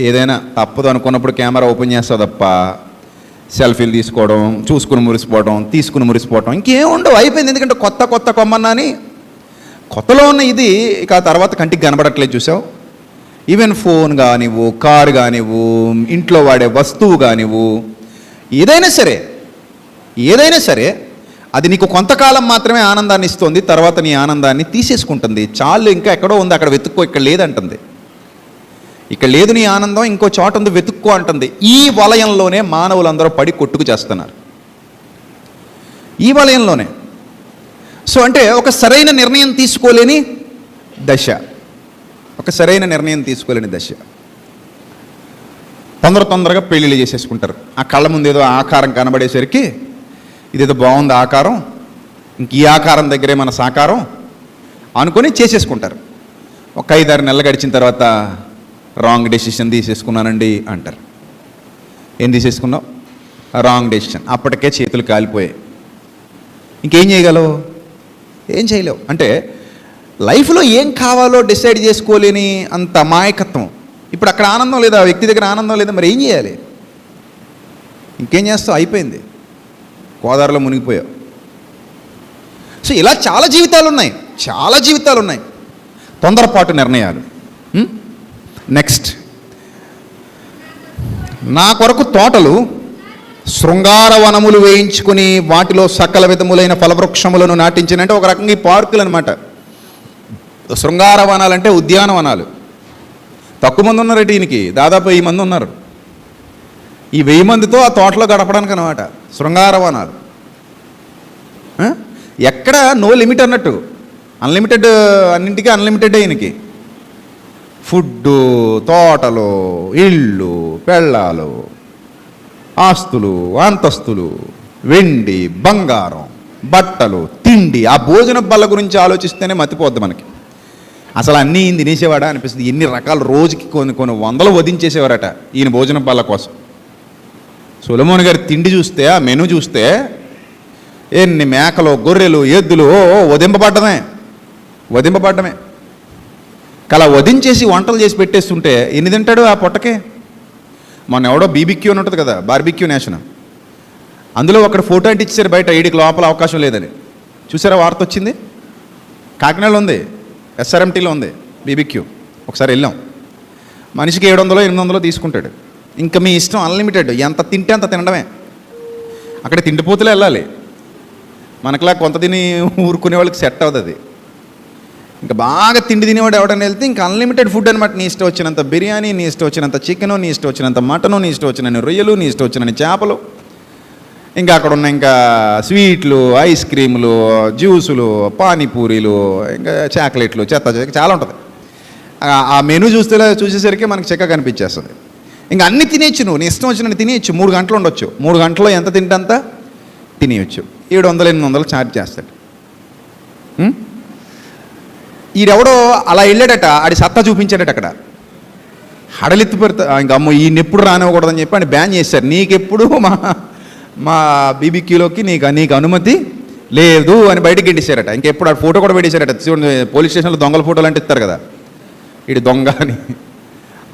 ఏదైనా తప్పదు అనుకున్నప్పుడు కెమెరా ఓపెన్ చేస్తావు తప్ప సెల్ఫీలు తీసుకోవడం, చూసుకుని మురిసిపోవడం, తీసుకుని మురిసిపోవడం ఇంకేం ఉండవు. అయిపోయింది. ఎందుకంటే కొత్త కొమ్మన్నా అని కొత్తలో ఉన్న ఇది ఇక ఆ తర్వాత కంటికి కనబడట్లేదు. చూసావు? ఈవెన్ ఫోన్ కానివ్వు, కారు కానివ్వు, ఇంట్లో వాడే వస్తువు కానివ్వు, ఏదైనా సరే అది నీకు కొంతకాలం మాత్రమే ఆనందాన్ని ఇస్తుంది. తర్వాత నీ ఆనందాన్ని తీసేసుకుంటుంది. చాలు, ఇంకా ఎక్కడో ఉంది, అక్కడ వెతుక్కో, ఇక్కడ లేదంటుంది. ఇక్కడ లేదు నీ ఆనందం, ఇంకో చోట ఉంది, వెతుక్కో అంటుంది. ఈ వలయంలోనే మానవులందరూ పడి కొట్టుకు చేస్తున్నారు. ఈ వలయంలోనే. సో అంటే ఒక సరైన నిర్ణయం తీసుకోలేని దశ. తొందరగా పెళ్ళిళ్ళు చేసేసుకుంటారు. ఆ కళ్ళ ముందు ఏదో ఆకారం కనబడేసరికి ఇదేదో బాగుంది ఆకారం, ఇంక ఈ ఆకారం దగ్గరే మన సాకారం అనుకొని చేసేసుకుంటారు. ఒక 5-6 నెలలు గడిచిన తర్వాత రాంగ్ డెసిషన్ తీసేసుకున్నానండి అంటారు. ఏం తీసేసుకున్నావు? Wrong decision. అప్పటికే చేతులు కాలిపోయాయి. ఇంకేం చేయగలవు? ఏం చేయలేవు. అంటే లైఫ్లో ఏం కావాలో డిసైడ్ చేసుకోలేని అంత అమాయకత్వం. ఇప్పుడు అక్కడ ఆనందం లేదా, ఆ వ్యక్తి దగ్గర ఆనందం లేదా, మరి ఏం చేయాలి? ఇంకేం చేస్తావు? అయిపోయింది, గోదావరిలో మునిగిపోయావు. సో ఇలా చాలా జీవితాలు ఉన్నాయి. తొందరపాటు నిర్ణయాలు. నెక్స్ట్, నా కొరకు తోటలు, శృంగార వనములు వేయించుకుని వాటిలో సకల విధములైన ఫలవృక్షములను నాటించినంటే ఒక రకంగా ఈ పార్కులు అనమాట. శృంగార వనాలంటే ఉద్యానవనాలు. తక్కువ మంది ఉన్నారు దీనికి, దాదాపు 1000 మంది ఉన్నారు. ఈ 1000 మందితో ఆ తోటలో గడపడానికి అనమాట శృంగార వనాలు. ఎక్కడ నో లిమిట్ అన్నట్టు, అన్లిమిటెడ్, అన్నింటికీ అన్లిమిటెడ్. ఈయనకి ఫుడ్డు, తోటలు, ఇళ్ళు, పెళ్ళాలు, ఆస్తులు, అంతస్తులు, వెండి, బంగారం, బట్టలు, తిండి. ఆ భోజన బల్ల గురించి ఆలోచిస్తేనే మతిపోద్ది మనకి. అసలు అన్నీ ఈయన తినేసేవాడా అనిపిస్తుంది. ఎన్ని రకాలు, రోజుకి కొన్ని వందలు వధించేసేవారట ఈయన భోజన బల్ల కోసం. సొలొమోను గారి తిండి చూస్తే, ఆ మెను చూస్తే ఎన్ని మేకలు, గొర్రెలు, ఎద్దులు వధింపబడ్డమే. అలా వధించేసి వంటలు చేసి పెట్టేస్తుంటే ఎన్ని తింటాడు ఆ పొట్టకే? మొన్న ఎవడో బీబీక్యూ అని ఉంటుంది కదా, బార్బిక్యూ నేషన్, అందులో ఒకటి ఫోటో అంటే ఇచ్చారు బయట, ఈడికి లోపల అవకాశం లేదని. చూసారా వార్త వచ్చింది? కాకినాడలో ఉంది, ఎస్ఆర్ఎంటీలో ఉంది బీబీక్యూ. ఒకసారి వెళ్ళాం. మనిషికి 700-800 తీసుకుంటాడు. ఇంకా మీ ఇష్టం, అన్లిమిటెడ్, ఎంత తింటే అంత తినడమే. అక్కడ తిండిపోతులే వెళ్ళాలి. మనకులా కొంత తిని ఊరుకునే వాళ్ళకి సెట్ అవుతుంది. ఇంకా బాగా తిండి తినేవాడు ఎవడని వెళ్తే ఇంకా అన్లిమిటెడ్ ఫుడ్ అనమాట. నీ ఇష్టం వచ్చినంత బిర్యానీ, నీ ఇష్టం వచ్చినంత చికెను, నీ ఇష్టం వచ్చినంత మటను, నీ ఇష్టం వచ్చినన్ని రొయ్యలు, నీ ఇష్టం వచ్చినన్ని చేపలు, ఇంకా అక్కడ ఉన్న ఇంకా స్వీట్లు, ఐస్ క్రీములు, జ్యూసులు, పానీపూరీలు, ఇంకా చాక్లెట్లు, చాలా ఉంటుంది. ఆ మెనూ చూసేసరికి మనకి చెక్క కనిపించేస్తుంది. ఇంకా అన్ని తినేచ్చు నువ్వు, నీ ఇష్టం వచ్చినట్టు తినేయచ్చు. 3 గంటలు ఉండొచ్చు. 3 గంటల్లో ఎంత తింటంత తినేయచ్చు. 700-800 ఛార్జ్ చేస్తాడు. ఈడెవడో అలా వెళ్ళాడట, ఆడి సత్తా చూపించాడట అక్కడ. హడలెత్తి పెడతా ఇంక అమ్మో ఈయనెప్పుడు రానివ్వకూడదని చెప్పి ఆయన బ్యాన్ చేశారు. నీకెప్పుడు మా బీబీక్యూలోకి నీకు అనుమతి లేదు అని బయటకు గెంటేశారట. ఇంకెప్పుడు ఆ ఫోటో కూడా పెట్టేశారట. చూడండి, పోలీస్ స్టేషన్లో దొంగల ఫోటోలు అంటే ఇస్తారు కదా, ఇటు దొంగ అని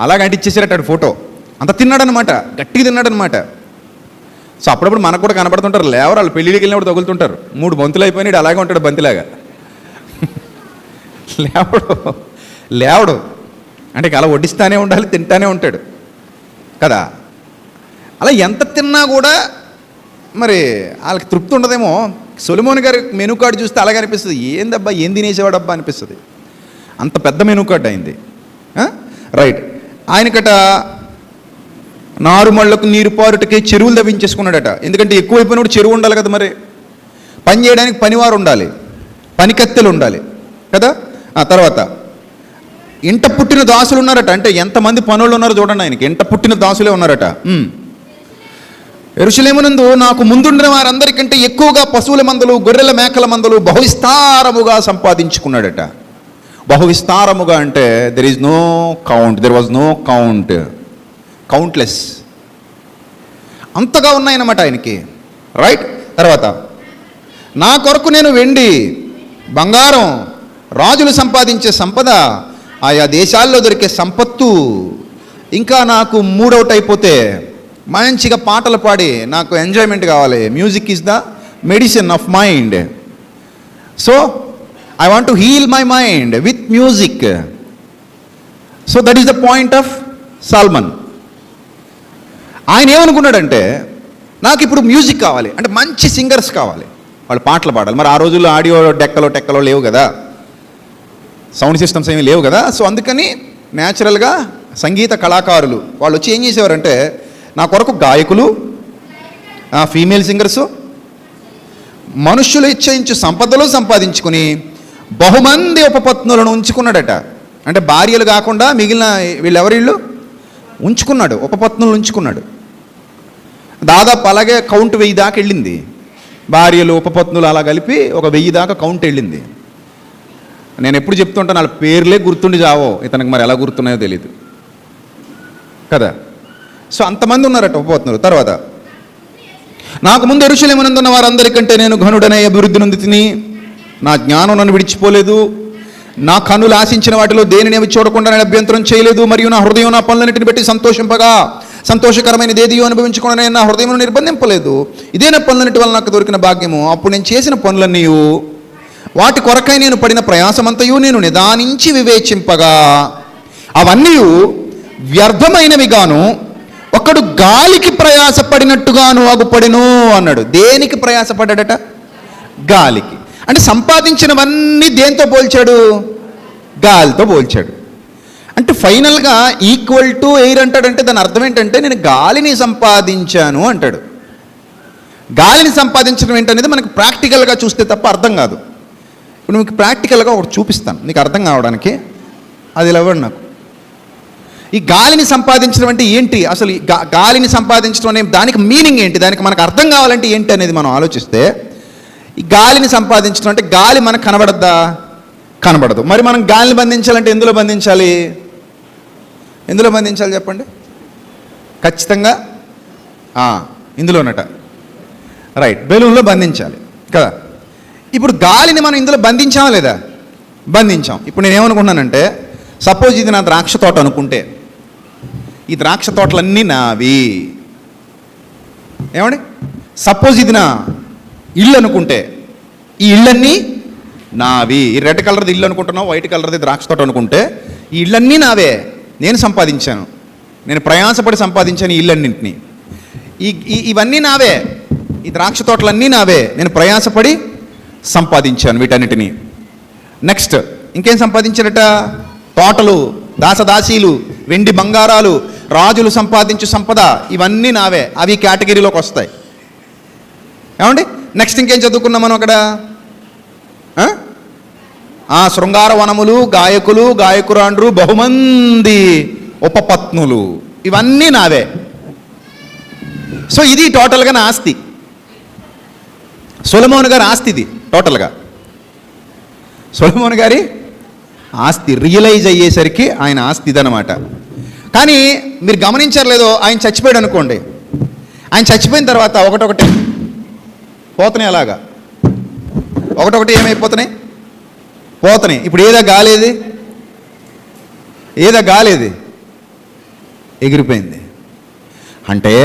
అలాగ అంటిచ్చేసారట ఆడు ఫోటో. అంత తిన్నాడనమాట, గట్టిగా తిన్నాడనమాట. సో అప్పుడప్పుడు మనకు కూడా కనపడుతుంటారు, లేవరు వాళ్ళు పెళ్ళిళ్ళకి వెళ్ళినప్పుడు తగులుతుంటారు. 3 బంతులు అయిపోయినాడు, అలాగే ఉంటాడు బంతిలాగా. లేవడు అంటే అలా వడ్డిస్తానే ఉండాలి, తింటానే ఉంటాడు కదా. అలా ఎంత తిన్నా కూడా మరి వాళ్ళకి తృప్తి ఉండదేమో. సొలొమోన్ గారి మెనూ కార్డు చూస్తే అలాగే అనిపిస్తుంది, ఏందబ్బా ఏం తినేసేవాడబ్బా అనిపిస్తుంది. అంత పెద్ద మెనూ కార్డు అయింది. రైట్. ఆయనకట నారుమళ్లకు నీరు పారుటకి చెరువులు తవ్వించేసుకున్నాడట. ఎందుకంటే ఎక్కువైపోయినప్పుడు చెరువు ఉండాలి కదా, మరి పని చేయడానికి పనివారు ఉండాలి, పనికత్తెలు ఉండాలి కదా. ఆ తర్వాత ఇంట పుట్టిన దాసులు ఉన్నారట. అంటే ఎంతమంది పనులు ఉన్నారో చూడండి ఆయనకి, ఇంట పుట్టిన దాసులే ఉన్నారట. యెరూషలేమునందు నాకు ముందుండిన వారందరికంటే ఎక్కువగా పశువుల మందలు, గొర్రెల మేకల మందలు బహువిస్తారముగా సంపాదించుకున్నాడట. బహువిస్తారముగా అంటే there is no count, there was no count, countless, అంతగా ఉన్నాయన్నమాట ఆయనకి. రైట్. తర్వాత నా కొరకు నేను వెండి బంగారం, రాజులు సంపాదించే సంపద, ఆయా దేశాల్లో దొరికే సంపత్తు, ఇంకా నాకు మూడవుట్ అయిపోతే మంచిగా పాటలు పాడి నాకు ఎంజాయ్మెంట్ కావాలి. Music is the medicine of mind. So I want to heal my mind with music. So that is the point of Solomon. ఆయన ఏమనుకున్నాడంటే నాకు ఇప్పుడు మ్యూజిక్ కావాలి, అంటే మంచి సింగర్స్ కావాలి, వాళ్ళు పాటలు పాడాలి. మరి ఆ రోజుల్లో ఆడియో టెక్కలో లేవు కదా, సౌండ్ సిస్టమ్స్ ఏమీ లేవు కదా. సో అందుకని న్యాచురల్గా సంగీత కళాకారులు వాళ్ళు వచ్చి ఏం చేసేవారంటే నా కొరకు గాయకులు, ఫీమేల్ సింగర్సు, మనుష్యులు ఇచ్చయించు సంపదలు సంపాదించుకుని బహుమంది ఉపపత్నులను ఉంచుకున్నాడట. అంటే భార్యలు కాకుండా మిగిలిన వీళ్ళు ఉంచుకున్నాడు, ఉపపత్నులు ఉంచుకున్నాడు. దాదాపు అలాగే కౌంట్ 1000 దాకా వెళ్ళింది. భార్యలు ఉపపత్నులు అలా కలిపి ఒక 1000 దాకా కౌంట్ వెళ్ళింది. నేను ఎప్పుడు చెప్తుంటాను, వాళ్ళ పేర్లే గుర్తుండి చావో, ఇతనికి మరి ఎలా గుర్తున్నాయో తెలియదు కదా. సో అంతమంది ఉన్నారట ఉపపత్నులు. తర్వాత నాకు ముందు యెరూషలేమునందున్న వారందరికంటే నేను ఘనుడనే అభివృద్ధి నొంది తిని, నా జ్ఞానం నన్ను విడిచిపోలేదు, నా కన్నులు ఆశించిన వాటిలో దేనినేమి చూడకుండా నేను అభ్యంతరం చేయలేదు, మరియు నా హృదయం నా పనులన్నిటిని బట్టి సంతోషింపగా సంతోషకరమైన ఏదియో అనుభవించుకుని నేను నా హృదయం నిర్బంధింపలేదు. ఇదే నా పనులన్నిటి వల్ల నాకు దొరికిన భాగ్యము. అప్పుడు నేను చేసిన పనులన్నీ, వాటి కొరకై నేను పడిన ప్రయాసమంతయు నేను నిదానించి వివేచింపగా అవన్నీ వ్యర్థమైనవిగాను, ఒకడు గాలికి ప్రయాసపడినట్టుగాను అగుపడిను అన్నాడు. దేనికి ప్రయాసపడ్డాడట? గాలికి. అంటే సంపాదించినవన్నీ దేంతో పోల్చాడు? గాలితో పోల్చాడు. అంటే ఫైనల్గా ఈక్వల్ టు ఎయిర్ అంటాడంటే దాని అర్థం ఏంటంటే నేను గాలిని సంపాదించాను అంటాడు. గాలిని సంపాదించడం ఏంటనేది మనకు ప్రాక్టికల్గా చూస్తే తప్ప అర్థం కాదు. ఇప్పుడు మీకు ప్రాక్టికల్గా ఒకటి చూపిస్తాను నీకు అర్థం కావడానికి. అది ఇలా ఇవ్వండి నాకు. ఈ గాలిని సంపాదించడం అంటే ఏంటి, అసలు గాలిని సంపాదించడం అనే దానికి మీనింగ్ ఏంటి, దానికి మనకు అర్థం కావాలంటే ఏంటి అనేది మనం ఆలోచిస్తే, ఈ గాలిని సంపాదించడం అంటే గాలి మనకు కనబడద్దా? కనబడదు. మరి మనం గాలిని బంధించాలంటే ఎందులో బంధించాలి? ఎందులో బంధించాలి చెప్పండి? ఖచ్చితంగా ఇందులోనట. రైట్, బెలూన్లో బంధించాలి కదా. ఇప్పుడు గాలిని మనం ఇందులో బంధించామా లేదా? బంధించాం. ఇప్పుడు నేను ఏమనుకున్నానంటే, సపోజ్ ఇది నా ద్రాక్ష తోట అనుకుంటే, ఈ ద్రాక్ష తోటలన్నీ నావి. ఏమండి? సపోజ్ ఇది నా ఇల్లు అనుకుంటే, ఈ ఇళ్ళన్నీ నావి. ఈ రెడ్ కలర్ది ఇల్లు అనుకుంటున్నావు, వైట్ కలర్ది ద్రాక్ష తోట అనుకుంటే, ఈ ఇళ్ళన్నీ నావే, నేను సంపాదించాను, నేను ప్రయాసపడి సంపాదించాను ఈ ఇళ్ళన్నింటినీ. ఇవన్నీ నావే, ఈ ద్రాక్ష తోటలన్నీ నావే, నేను ప్రయాసపడి సంపాదించాను వీటన్నిటినీ. నెక్స్ట్ ఇంకేం సంపాదించారట? తోటలు, దాసదాసీలు, వెండి బంగారాలు, రాజులు సంపాదించు సంపద, ఇవన్నీ నావే. అవి కేటగిరీలోకి వస్తాయి. ఏమండి? నెక్స్ట్ ఇంకేం చదువుకున్నాం మనం అక్కడ? శృంగార వనములు, గాయకులు, గాయకురాండ్రు, బహుమంది ఉపపత్నులు, ఇవన్నీ నావే. సో ఇది టోటల్గా నా ఆస్తి. సొలొమోను గారి ఆస్తి ఇది టోటల్గా. సొలొమోను గారి ఆస్తి రియలైజ్ అయ్యేసరికి ఆయన ఆస్తి ఇదనమాట. కానీ మీరు గమనించారు లేదో, ఆయన చచ్చిపోయాడు అనుకోండి, ఆయన చచ్చిపోయిన తర్వాత ఒకటొకటి పోతున్నాయి, అలాగా ఒకటొకటి ఏమైపోతున్నాయి, పోతున్నాయి. ఇప్పుడు ఏదా గాలేది, ఏదా గాలేది ఎగిరిపోయింది. అంటే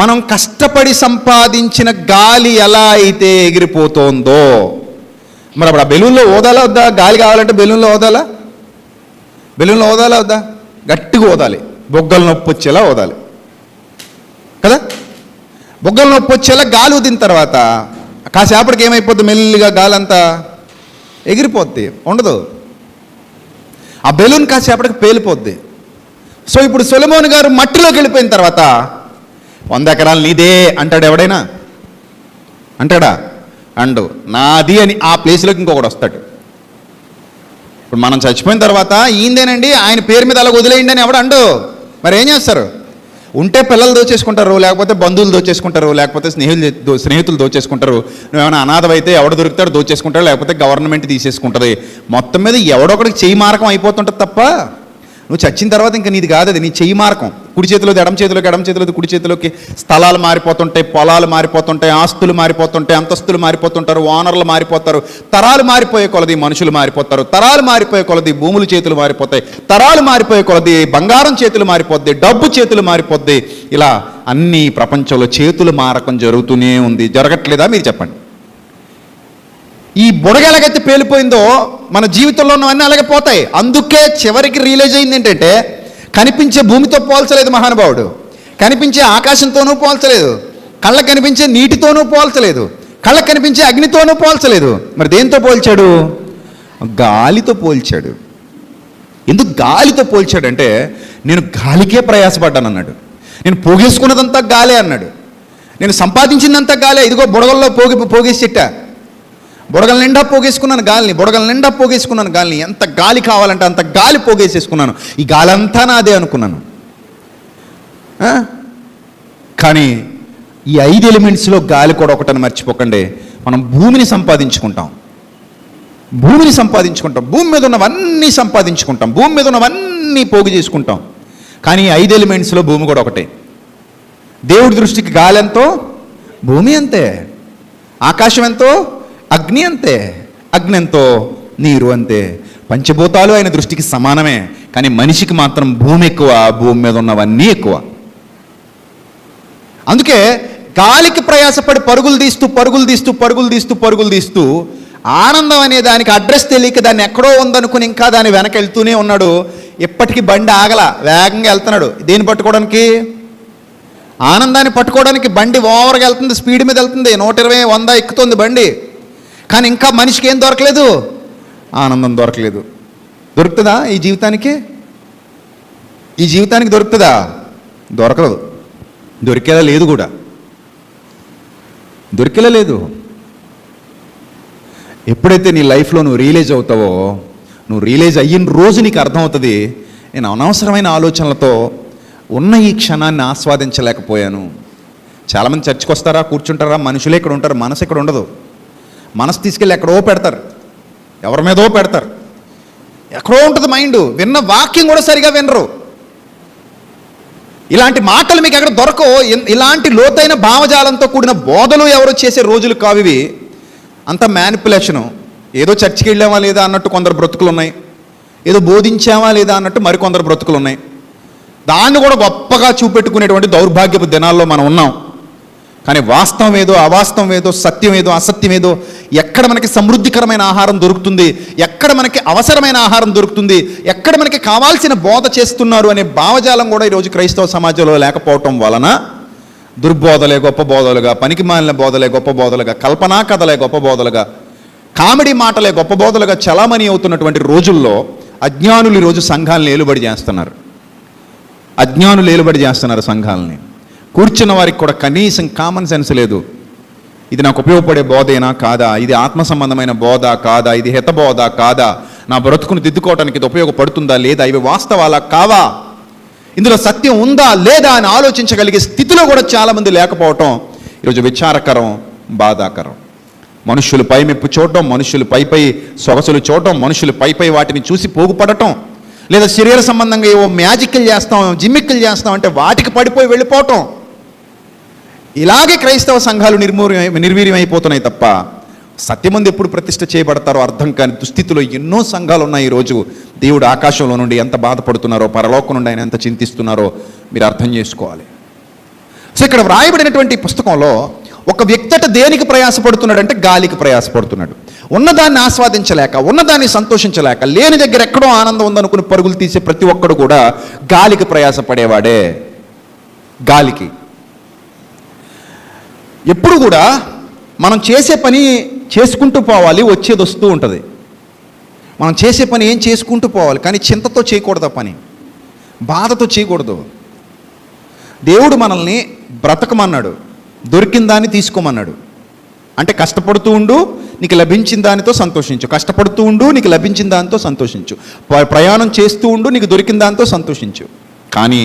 మనం కష్టపడి సంపాదించిన గాలి ఎలా అయితే ఎగిరిపోతుందో, మరి అప్పుడు ఆ బెలూన్లో ఓదాలా వద్దా? గాలి కావాలంటే బెలూన్లో ఓదాలా? బెలూన్లో ఓదాలా వద్దా? గట్టిగా ఓదాలి, బొగ్గలు నొప్పి వచ్చేలా ఓదాలి కదా. బొగ్గలు నొప్పి వచ్చేలా గాలి ఊదిన తర్వాత కాసేపటికి ఏమైపోద్ది, మెల్లిగా గాలి అంతా ఎగిరిపోద్ది, ఉండదు. ఆ బెలూన్ కాసేపటికి పేలిపోద్ది. సో ఇప్పుడు సొలొమోను గారు మట్టిలోకి వెళ్ళిపోయిన తర్వాత 100 ఎకరాలు నీదే అంటాడు ఎవడైనా? అంటాడా? అండు. నాది అని ఆ ప్లేస్లోకి ఇంకొకటి వస్తాడు. ఇప్పుడు మనం చచ్చిపోయిన తర్వాత ఈందేనండి, ఆయన పేరు మీద అలా వదిలేయండి అని ఎవడు అండు. మరి ఏం చేస్తారు? ఉంటే పిల్లలు దోచేసుకుంటారు, లేకపోతే బంధువులు దోచేసుకుంటారు, లేకపోతే స్నేహితులు దోచేసుకుంటారు. నువ్వేమైనా అనాథమైతే ఎవడు దొరుకుతాడు దోచేసుకుంటాడు, లేకపోతే గవర్నమెంట్ తీసేసుకుంటుంది. మొత్తం మీద ఎవడొకడికి చెయ్యి మార్గం అయిపోతుంటుంది తప్ప నువ్వు చచ్చిన తర్వాత ఇంకా నీది కాదు, అది నీ చెయ్యి మార్గం. కుడి చేతిలోది ఎడమ చేతిలోకి, ఎడమ చేతిలోది కుడి చేతిలోకి. స్థలాలు మారిపోతుంటాయి, పొలాలు మారిపోతుంటాయి, ఆస్తులు మారిపోతుంటాయి, అంతస్తులు మారిపోతుంటారు, ఓనర్లు మారిపోతారు. తరాలు మారిపోయే కొలది మనుషులు మారిపోతారు, తరాలు మారిపోయే కొలది భూములు చేతులు మారిపోతాయి, తరాలు మారిపోయే కొలది బంగారం చేతులు మారిపోద్ది, డబ్బు చేతులు మారిపోద్ది. ఇలా అన్ని ప్రపంచంలో చేతులు మారకం జరుగుతూనే ఉంది. జరగట్లేదా? మీరు చెప్పండి. ఈ బుడగ ఎలాగైతే పేలిపోయిందో మన జీవితంలో ఉన్నవన్నీ అలాగే పోతాయి. అందుకే చివరికి రియలైజ్ అయింది ఏంటంటే, కనిపించే భూమితో పోల్చలేదు మహానుభావుడు, కనిపించే ఆకాశంతోనూ పోల్చలేదు, కళ్ళకు కనిపించే నీటితోనూ పోల్చలేదు, కళ్ళకు కనిపించే అగ్నితోనూ పోల్చలేదు. మరి దేంతో పోల్చాడు? గాలితో పోల్చాడు. ఎందుకు గాలితో పోల్చాడంటే, నేను గాలికే ప్రయాసపడ్డాను అన్నాడు. నేను పోగేసుకున్నదంతా గాలే అన్నాడు. నేను సంపాదించిందంతా గాలే. ఇదిగో బుడగల్లో పోగేసి చెట్టా, బుడగల నిండా పోగేసుకున్నాను గాలిని, బుడగల నిండా పోగేసుకున్నాను గాలిని. ఎంత గాలి కావాలంటే అంత గాలి పోగేసేసుకున్నాను. ఈ గాలి అంతా నాదే అనుకున్నాను. కానీ ఈ 5 ఎలిమెంట్స్లో గాలి కూడా ఒకటని మర్చిపోకండి. మనం భూమిని సంపాదించుకుంటాం, భూమిని సంపాదించుకుంటాం, భూమి మీద ఉన్నవన్నీ సంపాదించుకుంటాం, భూమి మీద ఉన్నవన్నీ పోగు చేసుకుంటాం. కానీ 5 ఎలిమెంట్స్లో భూమి కూడా ఒకటే. దేవుడి దృష్టికి గాలి ఎంతో, భూమి అంతే. ఆకాశం ఎంతో, అగ్ని అంతే. అగ్ని ఎంతో, నీరు అంతే. పంచభూతాలు ఆయన దృష్టికి సమానమే. కానీ మనిషికి మాత్రం భూమి ఎక్కువ, భూమి మీద ఉన్నవన్నీ ఎక్కువ. అందుకే గాలికి ప్రయాసపడి పరుగులు తీస్తూ ఆనందం అనే దానికి అడ్రస్ తెలియక దాన్ని ఎక్కడో ఉందనుకుని ఇంకా దాన్ని వెనకెళ్తూనే ఉన్నాడు. ఎప్పటికీ బండి ఆగల, వేగంగా వెళ్తున్నాడు. దేన్ని పట్టుకోవడానికి? ఆనందాన్ని పట్టుకోవడానికి. బండి ఓవర్గా వెళ్తుంది, స్పీడ్ మీద వెళ్తుంది, 120, 100 ఎక్కుతుంది బండి. కానీ ఇంకా మనిషికి ఏం దొరకలేదు? ఆనందం దొరకలేదు. దొరుకుతుందా ఈ జీవితానికి? ఈ జీవితానికి దొరుకుతుందా? దొరకదు. దొరికేలా లేదు కూడా, దొరికేలా లేదు. ఎప్పుడైతే నీ లైఫ్లో నువ్వు రియలైజ్ అవుతావో, నువ్వు రియలైజ్ అయిన రోజు నీకు అర్థమవుతుంది, నేను అనవసరమైన ఆలోచనలతో ఉన్న ఈ క్షణాన్ని ఆస్వాదించలేకపోయాను. చాలామంది చర్చికి వస్తారా, కూర్చుంటారా, మనుషులే ఇక్కడ ఉంటారు, మనసు ఇక్కడ ఉండదు. మనసు తీసుకెళ్ళి ఎక్కడో పెడతారు, ఎవరి మీదో పెడతారు, ఎక్కడో ఉంటుంది మైండ్. విన్న వాక్యం కూడా సరిగా వినరు. ఇలాంటి మాటలు మీకు ఎక్కడ దొరకవు. ఇలాంటి లోతైన భావజాలంతో కూడిన బోధలు ఎవరు చేసే రోజులు కావివి. అంత మ్యానిపులేషను. ఏదో చర్చికి వెళ్ళామా లేదా అన్నట్టు కొందరు బ్రతుకులు ఉన్నాయి, ఏదో బోధించామా లేదా అన్నట్టు మరికొందరు బ్రతుకులు ఉన్నాయి. దాన్ని కూడా గొప్పగా చూపెట్టుకునేటువంటి దౌర్భాగ్యపు దినాల్లో మనం ఉన్నాం. కానీ వాస్తవం ఏదో, అవాస్తవం ఏదో, సత్యం ఏదో, అసత్యం ఏదో, ఎక్కడ మనకి సమృద్ధికరమైన ఆహారం దొరుకుతుంది, ఎక్కడ మనకి అవసరమైన ఆహారం దొరుకుతుంది, ఎక్కడ మనకి కావాల్సిన బోధ చేస్తున్నారు అనే భావజాలం కూడా ఈరోజు క్రైస్తవ సమాజంలో లేకపోవటం వలన దుర్బోధలే గొప్ప బోధలుగా, పనికి మాలిన బోధలే గొప్ప బోధలుగా, కల్పనా కథలే గొప్ప బోధలుగా, కామెడీ మాటలే గొప్ప బోధలుగా చలామణి అవుతున్నటువంటి రోజుల్లో అజ్ఞానులు ఈరోజు సంఘాలను ఏలుబడి చేస్తున్నారు. అజ్ఞానులు ఏలుబడి చేస్తున్నారు సంఘాలని. కూర్చున్న వారికి కూడా కనీసం కామన్ సెన్స్ లేదు. ఇది నాకు ఉపయోగపడే బోధేనా కాదా, ఇది ఆత్మ సంబంధమైన బోధ కాదా, ఇది హితబోధ కాదా, నా బ్రతుకును దిద్దుకోవడానికి ఇది ఉపయోగపడుతుందా లేదా, ఇవి వాస్తవాలా కావా, ఇందులో సత్యం ఉందా లేదా అని ఆలోచించగలిగే స్థితిలో కూడా చాలామంది లేకపోవటం ఈరోజు విచారకరం, బాధాకరం. మనుషులు పైమెప్పు చూడటం, మనుషులు పై సొగసులు చూడటం, మనుషులు పై వాటిని చూసి పోగుపడటం, లేదా శరీర సంబంధంగా ఏవో మ్యాజిక్లు చేస్తాం, జిమ్మిక్కులు చేస్తాం అంటే వాటికి పడిపోయి వెళ్ళిపోవటం. ఇలాగే క్రైస్తవ సంఘాలు నిర్వీర్యమైపోతున్నాయి తప్ప సత్యమందు ఎప్పుడు ప్రతిష్ఠ చేయబడతారో అర్థం కాని దుస్థితిలో ఎన్నో సంఘాలు ఉన్నాయి ఈరోజు. దేవుడు ఆకాశంలో నుండి ఎంత బాధపడుతున్నారో, పరలోకం నుండి ఆయన ఎంత చింతిస్తున్నారో మీరు అర్థం చేసుకోవాలి. సో ఇక్కడ వ్రాయబడినటువంటి పుస్తకంలో ఒక వ్యక్తి దేనికి ప్రయాసపడుతున్నాడంటే గాలికి ప్రయాసపడుతున్నాడు. ఉన్నదాన్ని ఆస్వాదించలేక, ఉన్నదాన్ని సంతోషించలేక, లేని దగ్గర ఎక్కడో ఆనందం ఉందనుకుని పరుగులు తీసే ప్రతి ఒక్కడు కూడా గాలికి ప్రయాసపడేవాడే. గాలికి ఎప్పుడు కూడా మనం చేసే పని చేసుకుంటూ పోవాలి, వచ్చేది వస్తూ ఉంటుంది. మనం చేసే పని ఏం చేసుకుంటూ పోవాలి, కానీ చింతతో చేయకూడదు, ఆ పని బాధతో చేయకూడదు. దేవుడు మనల్ని బ్రతకమన్నాడు, దొరికిన దాన్ని తీసుకోమన్నాడు. అంటే కష్టపడుతూ ఉండు, నీకు లభించిన దానితో సంతోషించు. కష్టపడుతూ ఉండు, నీకు లభించిన దానితో సంతోషించు. ప్రయాణం చేస్తూ ఉండు, నీకు దొరికిన దానితో సంతోషించు. కానీ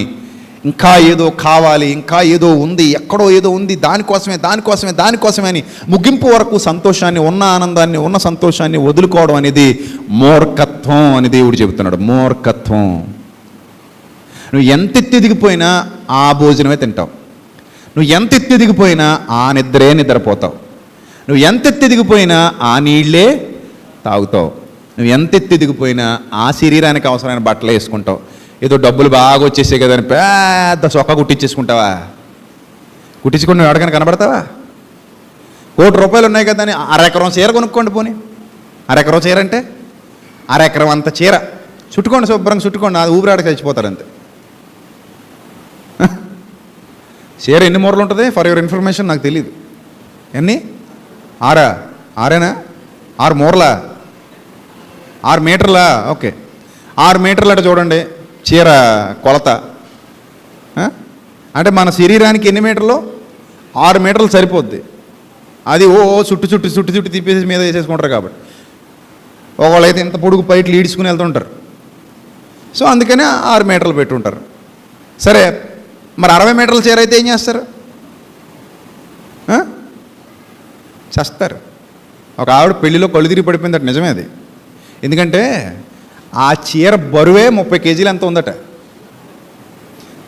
ఇంకా ఏదో కావాలి, ఇంకా ఏదో ఉంది, ఎక్కడో ఏదో ఉంది, దానికోసమే అని ముగింపు వరకు సంతోషాన్ని, ఉన్న ఆనందాన్ని, ఉన్న సంతోషాన్ని వదులుకోవడం అనేది మూర్ఖత్వం అని దేవుడు చెబుతున్నాడు. మూర్ఖత్వం. నువ్వు ఎంత ఎత్తిదిగిపోయినా ఆ భోజనమే తింటావు. నువ్వు ఎంత ఎత్తిదిగిపోయినా ఆ నిద్రే నిద్రపోతావు. నువ్వు ఎంత ఎత్తిదిగిపోయినా ఆ నీళ్ళే తాగుతావు. నువ్వు ఎంత ఎత్తిదిగిపోయినా ఆ శరీరానికి అవసరమైన బట్టలు వేసుకుంటావు. ఏదో డబ్బులు బాగా వచ్చేసే కదా అని పెద్ద సొక్క కుట్టించేసుకుంటావా? కుట్టించుకుని నువ్వు ఎవరికైనా కనబడతావా? ₹1,00,000 ఉన్నాయి కదా అని అరెకరం చీర కొనుక్కోండి. పోనీ అరెకరం చీర అంటే అరెకరం అంత చీర చుట్టుకోండి, శుభ్రంగా చుట్టుకోండి, అది ఊపిరాడికి చచ్చిపోతారు అంతే. చీర ఎన్ని మూరలు ఉంటుంది? ఫర్ యువర్ ఇన్ఫర్మేషన్, నాకు తెలియదు. ఎన్ని? 6 మూరలా? 6 మీటర్లా? ఓకే, 6 మీటర్లు అంటే చూడండి చీర కొలత. అంటే మన శరీరానికి ఎన్ని మీటర్లు? 6 మీటర్లు సరిపోద్ది. అది చుట్టు తిప్పేసి మీద వేసేసుకుంటారు కాబట్టి. ఒకళ్ళు అయితే ఇంత పొడుగు పైట్లు ఈడ్చుకుని వెళ్తుంటారు. సో అందుకనే 6 మీటర్లు పెట్టుంటారు. సరే, మరి 60 మీటర్ల చీర అయితే ఏం చేస్తారు? చేస్తారు. ఒక ఆవిడ పెళ్లిలో కళ్ళు తిరిగి పడిపోయిందట. నిజమే అది. ఎందుకంటే ఆ చీర బరువే 30 కేజీలు ఎంత ఉందట.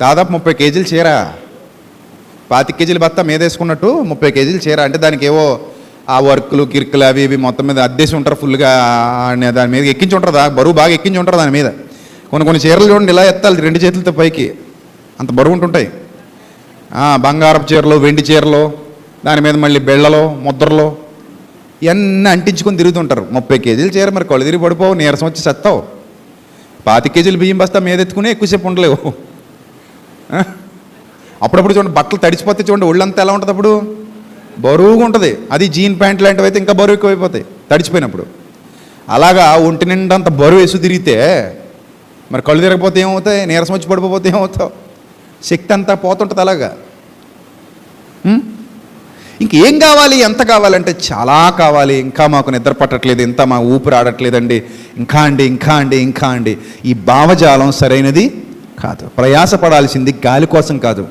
దాదాపు 30 కేజీల చీర, 25 కేజీల బత్త మీద వేసుకున్నట్టు 30 కేజీల చీర. అంటే దానికి ఏవో ఆ వర్కులు కిర్కులు అవి ఇవి మొత్తం మీద అద్దేసి ఉంటారు ఫుల్గా. దాని మీద ఎక్కించి ఉంటారు, బరువు బాగా ఎక్కించి ఉంటారు దాని మీద. కొన్ని చీరలు చూడండి ఇలా ఎత్తాలి 2 చేతులతో పైకి, అంత బరువు ఉంటుంటాయి. బంగారపు చీరలు, వెండి చీరలు, దాని మీద మళ్ళీ బెళ్ళలో, ముద్రలో ఇవన్నీ అంటించుకొని తిరుగుతుంటారు. 30 కేజీల చీర, మరి కళ్ళు తిరిగి పడిపోవు, నీరసం వచ్చి సత్తావు. 25 కేజీలు బియ్యం బస్తా మీద ఎత్తుకుని ఎక్కువసేపు ఉండలేవు. అప్పుడప్పుడు చూడండి బట్టలు తడిచిపోతే చూడండి ఒళ్ళంతా ఎలా ఉంటుంది, అప్పుడు బరువుగా ఉంటుంది. అది జీన్ ప్యాంట్ లాంటివి అయితే ఇంకా బరువు ఎక్కువైపోతాయి తడిచిపోయినప్పుడు. అలాగా ఒంటి నిండా అంత బరువు వేసు తిరిగితే మరి కళ్ళు తిరగపోతే ఏమవుతాయి? నీరసం వచ్చి పడిపోతే ఏమవుతావు? శక్తి అంతా పోతుంటుంది అలాగా. ఇంకేం కావాలి? ఎంత కావాలంటే చాలా కావాలి. ఇంకా మాకు నిద్ర పట్టట్లేదు, ఇంత మా ఊపిరి ఆడట్లేదండి, ఇంకా అండి. ఈ భావజాలం సరైనది కాదు. ప్రయాసపడాల్సింది గాలి కోసం కాదు,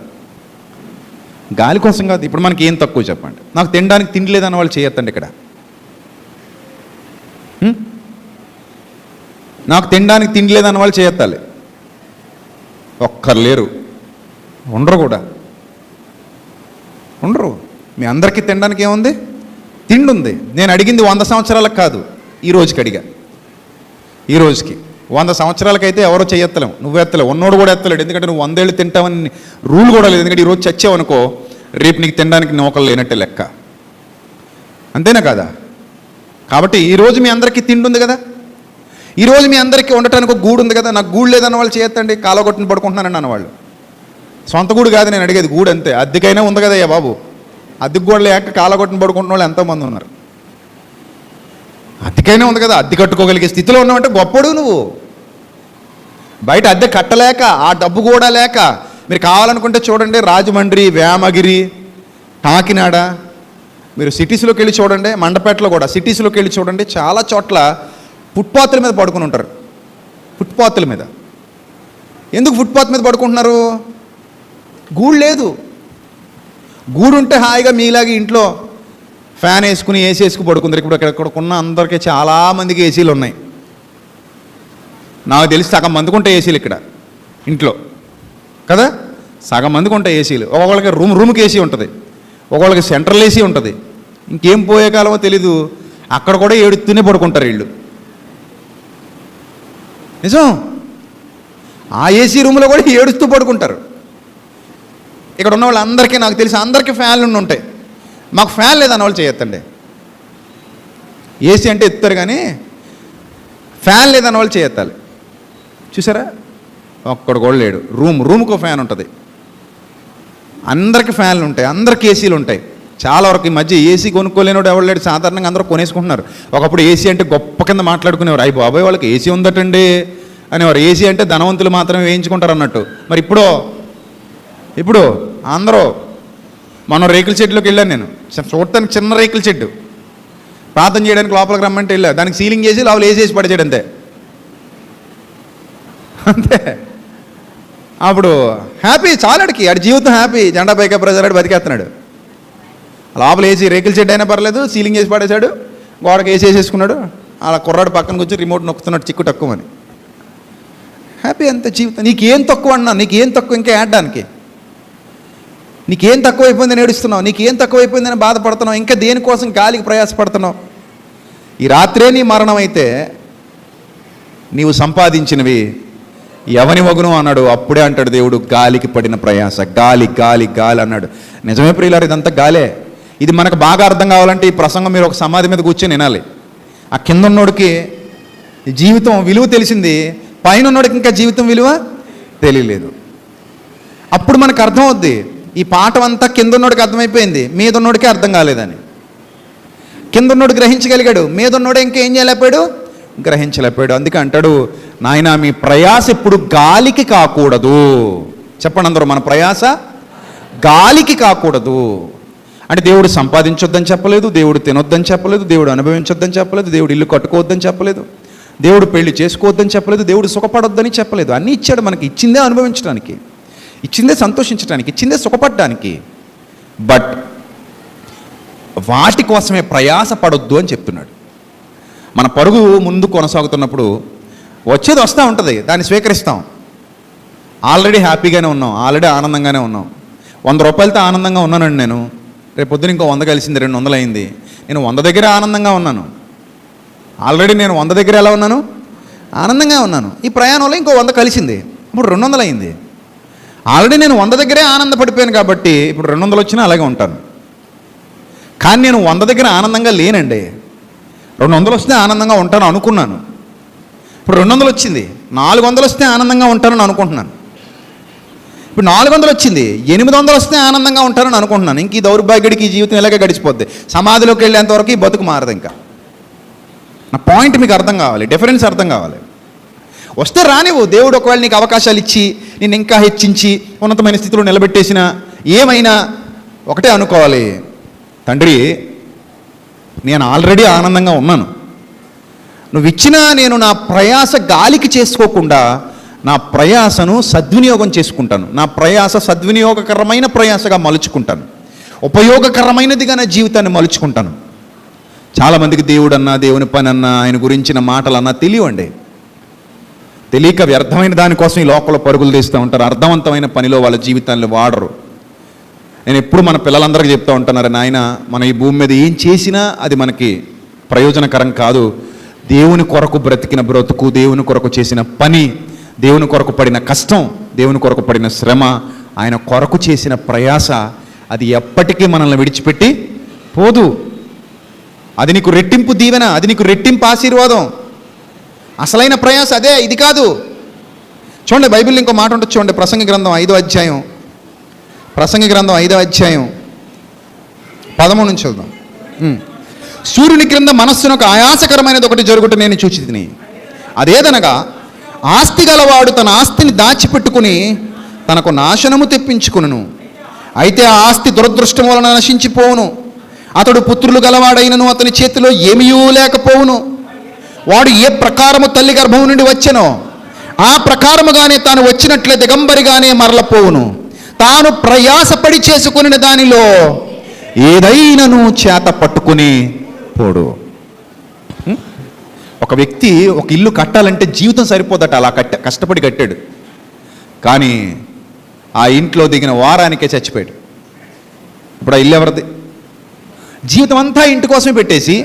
గాలి కోసం కాదు. ఇప్పుడు మనకి ఏం తక్కువ చెప్పండి? నాకు తినడానికి తిండి లేదన్న వాళ్ళు చేయొద్దండి ఇక్కడ. నాకు తినడానికి తిండి లేదన్న వాళ్ళు చేయొత్తాలి. ఒక్కరు లేరు, ఉండరు కూడా, ఉండరు. మీ అందరికీ తినడానికి ఏముంది? తిండి ఉంది. నేను అడిగింది 100 సంవత్సరాలకు కాదు, ఈ రోజుకి అడిగా. ఈ రోజుకి 100 సంవత్సరాలకైతే ఎవరో చేయెత్తలేము, నువ్వు ఎత్తలేవు, ఉన్నోడు కూడా ఎత్తలేడు. ఎందుకంటే నువ్వు 100 ఏళ్ళు తింటావని రూల్ కూడా లేదు. ఎందుకంటే ఈరోజు చచ్చావనుకో రేపు నీకు తినడానికి నౌకలు లేనట్టే లెక్క, అంతేనా కాదా? కాబట్టి ఈరోజు మీ అందరికీ తిండి ఉంది కదా, ఈరోజు మీ అందరికీ ఉండటానికి ఒక గూడు ఉంది కదా. నాకు గూడు లేదన్న వాళ్ళు చేయొద్దండి. కాలగొట్టుని పడుకుంటున్నానని అన్నవాళ్ళు. సొంత గూడు కాదు నేను అడిగేది, గూడు అంతే. అద్దెకైనా ఉంది కదా అయ్యా బాబు, అద్దెకు కూడా లేక కాలగొట్టుని పడుకుంటున్న వాళ్ళు ఎంతోమంది ఉన్నారు. అద్దెకైనా ఉంది కదా, అద్దె కట్టుకోగలిగే స్థితిలో ఉన్నావంటే గొప్పడు నువ్వు. బయట అద్దె కట్టలేక, ఆ డబ్బు కూడా లేక, మీరు కావాలనుకుంటే చూడండి రాజమండ్రి, వేమగిరి, కాకినాడ, మీరు సిటీస్లోకి వెళ్ళి చూడండి, మండపేటలో కూడా సిటీస్లోకి వెళ్ళి చూడండి, చాలా చోట్ల ఫుట్పాత్ల మీద పడుకుని ఉంటారు. ఫుట్పాత్ల మీద. ఎందుకు ఫుట్పాత్ మీద పడుకుంటున్నారు? గూడు లేదు. గూడు ఉంటే హాయిగా మీలాగే ఇంట్లో ఫ్యాన్ వేసుకుని ఏసీ వేసుకుని పడుకుందరు. ఇప్పుడు ఇక్కడ ఉన్న అందరికీ చాలామందికి ఏసీలు ఉన్నాయి. నాకు తెలిసి సగం మందికి ఉంటాయి ఏసీలు ఇక్కడ ఇంట్లో కదా. సగం మందికి ఉంటాయి ఏసీలు. ఒక్కొక్కరికి రూమ్కి ఏసీ ఉంటుంది, ఒక్కొక్కరికి సెంట్రల్ ఏసీ ఉంటుంది. ఇంకేం పోయే కాలమో తెలీదు, అక్కడ కూడా ఏడుతూనే పడుకుంటారు వీళ్ళు. నిజం, ఆ ఏసీ రూమ్లో కూడా ఏడుస్తూ పడుకుంటారు. ఇక్కడ ఉన్న వాళ్ళందరికీ నాకు తెలిసి అందరికీ ఫ్యాన్లు ఉంటాయి. మాకు ఫ్యాన్ లేదన్న వాళ్ళు చేయొద్దండి. ఏసీ అంటే ఎత్తారు కానీ ఫ్యాన్ లేదన్న వాళ్ళు చేయెత్తాలి. చూసారా, ఒక్కడు కూడా లేడు. రూమ్కి ఒక ఫ్యాన్ ఉంటుంది. అందరికి ఫ్యాన్లు ఉంటాయి, అందరికి ఏసీలు ఉంటాయి. చాలా వరకు ఈ మధ్య ఏసీ కొనుక్కోలేనివాడు ఎవరు లేడు. సాధారణంగా అందరూ కొనేసుకుంటున్నారు. ఒకప్పుడు ఏసీ అంటే గొప్ప కింద మాట్లాడుకునేవారు. అయ్యి బాబాయ్ వాళ్ళకి ఏసీ ఉందటండి అనేవారు. ఏసీ అంటే ధనవంతులు మాత్రమే వేయించుకుంటారు అన్నట్టు. మరి ఇప్పుడు అందరూ మనం రేకుల షెడ్లోకి వెళ్ళాను. నేను చూడటానికి చిన్న రేకుల షెడ్డు, ప్రార్థన చేయడానికి లోపలికి రమ్మంటే వెళ్ళా. దానికి సీలింగ్ చేసి లోపల వేసేసి పడిచాడు అంతే. అప్పుడు హ్యాపీ చాలాడికి, ఆడి జీవితం హ్యాపీ. జెండా పైకా ప్రజలాడు బతికేస్తున్నాడు. లోపల వేసి రేకుల షెడ్ అయినా పర్లేదు, సీలింగ్ వేసి పడేశాడు, గోడకి వేసి వేసేసుకున్నాడు. అలా కుర్రాడు పక్కన కూర్చొని రిమోట్ నొక్కుతున్నాడు చిక్కు తక్కువని. హ్యాపీ అంతే జీవితం. నీకేం తక్కువ అన్నా, నీకేం తక్కువ ఇంకా ఏడడానికి? నీకేం తక్కువ అయిపోయిందని ఏడుస్తున్నావు, నీకేం తక్కువ అయిపోయిందని బాధపడుతున్నావు, ఇంకా దేనికోసం గాలికి ప్రయాసపడుతున్నావు? ఈ రాత్రే నీ మరణం అయితే నీవు సంపాదించినవి ఎవని వగును అన్నాడు. అప్పుడే అంటాడు దేవుడు, గాలికి పడిన ప్రయాస. గాలి గాలి గాలి అన్నాడు. నిజమే ప్రియులారు, ఇదంతా గాలే. ఇది మనకు బాగా అర్థం కావాలంటే ఈ ప్రసంగం మీరు ఒక సమాధి మీద కూర్చొని వినాలి. ఆ కింద ఉన్నోడికి జీవితం విలువ తెలిసింది, పైన ఉన్నోడికి ఇంకా జీవితం విలువ తెలియలేదు. అప్పుడు మనకు అర్థం అవుద్ది. ఈ పాఠం అంతా కింద ఉన్నోడికి అర్థమైపోయింది, మీద ఉన్నోడికి అర్థం కాలేదని. కింద ఉన్నోడు గ్రహించగలిగాడు, మీద ఉన్నోడు ఇంకేం చేయలేకపోయాడు, గ్రహించలేకపోయాడు. అందుకే అంటాడు, నాయనా మీ ప్రయాస ఎప్పుడు గాలికి కాకూడదు. చెప్పండి అందరూ, మన ప్రయాస గాలికి కాకూడదు. అంటే దేవుడు సంపాదించొద్దని చెప్పలేదు, దేవుడు తినొద్దని చెప్పలేదు, దేవుడు అనుభవించొద్దని చెప్పలేదు, దేవుడు ఇల్లు కట్టుకోవద్దని చెప్పలేదు, దేవుడు పెళ్లి చేసుకోవద్దని చెప్పలేదు, దేవుడు సుఖపడొద్దని చెప్పలేదు. అన్నీ ఇచ్చాడు మనకి. ఇచ్చిందే అనుభవించడానికి, ఇచ్చిందే సంతోషించడానికి, ఇచ్చిందే సుఖపడడానికి. బట్ వాటి కోసమే ప్రయాస పడొద్దు అని చెప్తున్నాడు. మన పరుగు ముందు కొనసాగుతున్నప్పుడు వచ్చేది వస్తూ ఉంటుంది, దాన్ని స్వీకరిస్తాం. ఆల్రెడీ హ్యాపీగానే ఉన్నాం, ఆల్రెడీ ఆనందంగానే ఉన్నాం. 100 రూపాయలతో ఆనందంగా ఉన్నానండి నేను. రేపు పొద్దున ఇంకో 100 కలిసింది, 200 అయింది. నేను 100 దగ్గర ఆనందంగా ఉన్నాను. ఆల్రెడీ నేను 100 దగ్గర ఎలా ఉన్నాను, ఆనందంగా ఉన్నాను. ఈ ప్రయాణంలో ఇంకో 100 కలిసింది, ఇప్పుడు 200 అయింది. ఆల్రెడీ నేను 100 దగ్గరే ఆనందపడిపోయాను కాబట్టి ఇప్పుడు 200 వచ్చినా అలాగే ఉంటాను. కానీ నేను 100 దగ్గర ఆనందంగా లేనండి. 200 వస్తే ఆనందంగా ఉంటాను అనుకున్నాను. ఇప్పుడు 200 వచ్చింది, 400 వస్తే ఆనందంగా ఉంటానని అనుకుంటున్నాను. ఇప్పుడు 400 వచ్చింది, 800 వస్తే ఆనందంగా ఉంటానని అనుకుంటున్నాను. ఇంక ఈ దౌర్భాగ్యుడికి ఈ జీవితం ఇలాగే గడిచిపోద్ది. సమాధిలోకి వెళ్ళేంతవరకు ఈ బతుకు మారదు. ఇంకా నా పాయింట్ మీకు అర్థం కావాలి, డిఫరెన్స్ అర్థం కావాలి. వస్తే రానివ్వు. దేవుడు ఒకవేళ నీకు అవకాశాలు ఇచ్చి నేను ఇంకా హెచ్చించి ఉన్నతమైన స్థితిలో నిలబెట్టేసినా ఏమైనా ఒకటే అనుకోవాలి, తండ్రి నేను ఆల్రెడీ ఆనందంగా ఉన్నాను. నువ్వు ఇచ్చినా నేను నా ప్రయాస గాలికి చేసుకోకుండా నా ప్రయాసను సద్వినియోగం చేసుకుంటాను. నా ప్రయాస సద్వినియోగకరమైన ప్రయాసగా మలుచుకుంటాను, ఉపయోగకరమైనదిగా నా జీవితాన్ని మలుచుకుంటాను. చాలామందికి దేవుడు అన్నా, దేవుని పని అన్నా, ఆయన గురించిన మాటలు అన్నా తెలియండి. తెలియక వ్యర్థమైన దానికోసం ఈ లోకంలో పరుగులు తీస్తూ ఉంటారు. అర్థవంతమైన పనిలో వాళ్ళ జీవితాన్ని వాడరు. నేను ఎప్పుడు మన పిల్లలందరికీ చెప్తూ ఉంటున్నారు, నాయన మనం ఈ భూమి మీద ఏం చేసినా అది మనకి ప్రయోజనకరం కాదు. దేవుని కొరకు బ్రతికిన బ్రతుకు, దేవుని కొరకు చేసిన పని, దేవుని కొరకు పడిన కష్టం, దేవుని కొరకు పడిన శ్రమ, ఆయన కొరకు చేసిన ప్రయాస అది ఎప్పటికీ మనల్ని విడిచిపెట్టి పోదు. అది నీకు రెట్టింపు దీవెన, అది నీకు రెట్టింపు ఆశీర్వాదం. అసలైన ప్రయాస అదే, ఇది కాదు. చూడండి బైబిల్లో ఇంకో మాట ఉంటుంది చూడండి. ప్రసంగి గ్రంథం 5వ అధ్యాయం, ప్రసంగి గ్రంథం 5వ అధ్యాయం 13 నుంచి చూద్దాం. సూర్యుని క్రింద మనస్సునకు ఆయాసకరమైనది ఒకటి జరుగుట నేను చూచితిని. అదేదనగా ఆస్తి గలవాడు తన ఆస్తిని దాచిపెట్టుకుని తనకు నాశనము తెప్పించుకును. అయితే ఆ ఆస్తి దురదృష్టం వలన నశించిపోవును. అతడు పుత్రులు గలవాడైనను అతని చేతిలో ఏమీయూ లేకపోవును. వాడు ఏ ప్రకారము తల్లి గర్భం నుండి వచ్చెనో ఆ ప్రకారముగానే తాను వచ్చినట్లే దిగంబరిగానే మరలపోవును. తాను ప్రయాసపడి చేసుకుని దానిలో ఏదైనాను చేత పట్టుకుని పోడు. ఒక వ్యక్తి ఒక ఇల్లు కట్టాలంటే జీవితం సరిపోదట, అలా కష్టపడి కట్టాడు. కానీ ఆ ఇంట్లో దిగిన వారానికే చచ్చిపోయాడు. ఇప్పుడు ఆ ఇల్లు ఎవరిది? జీవితం అంతా ఇంటి కోసమే పెట్టేసి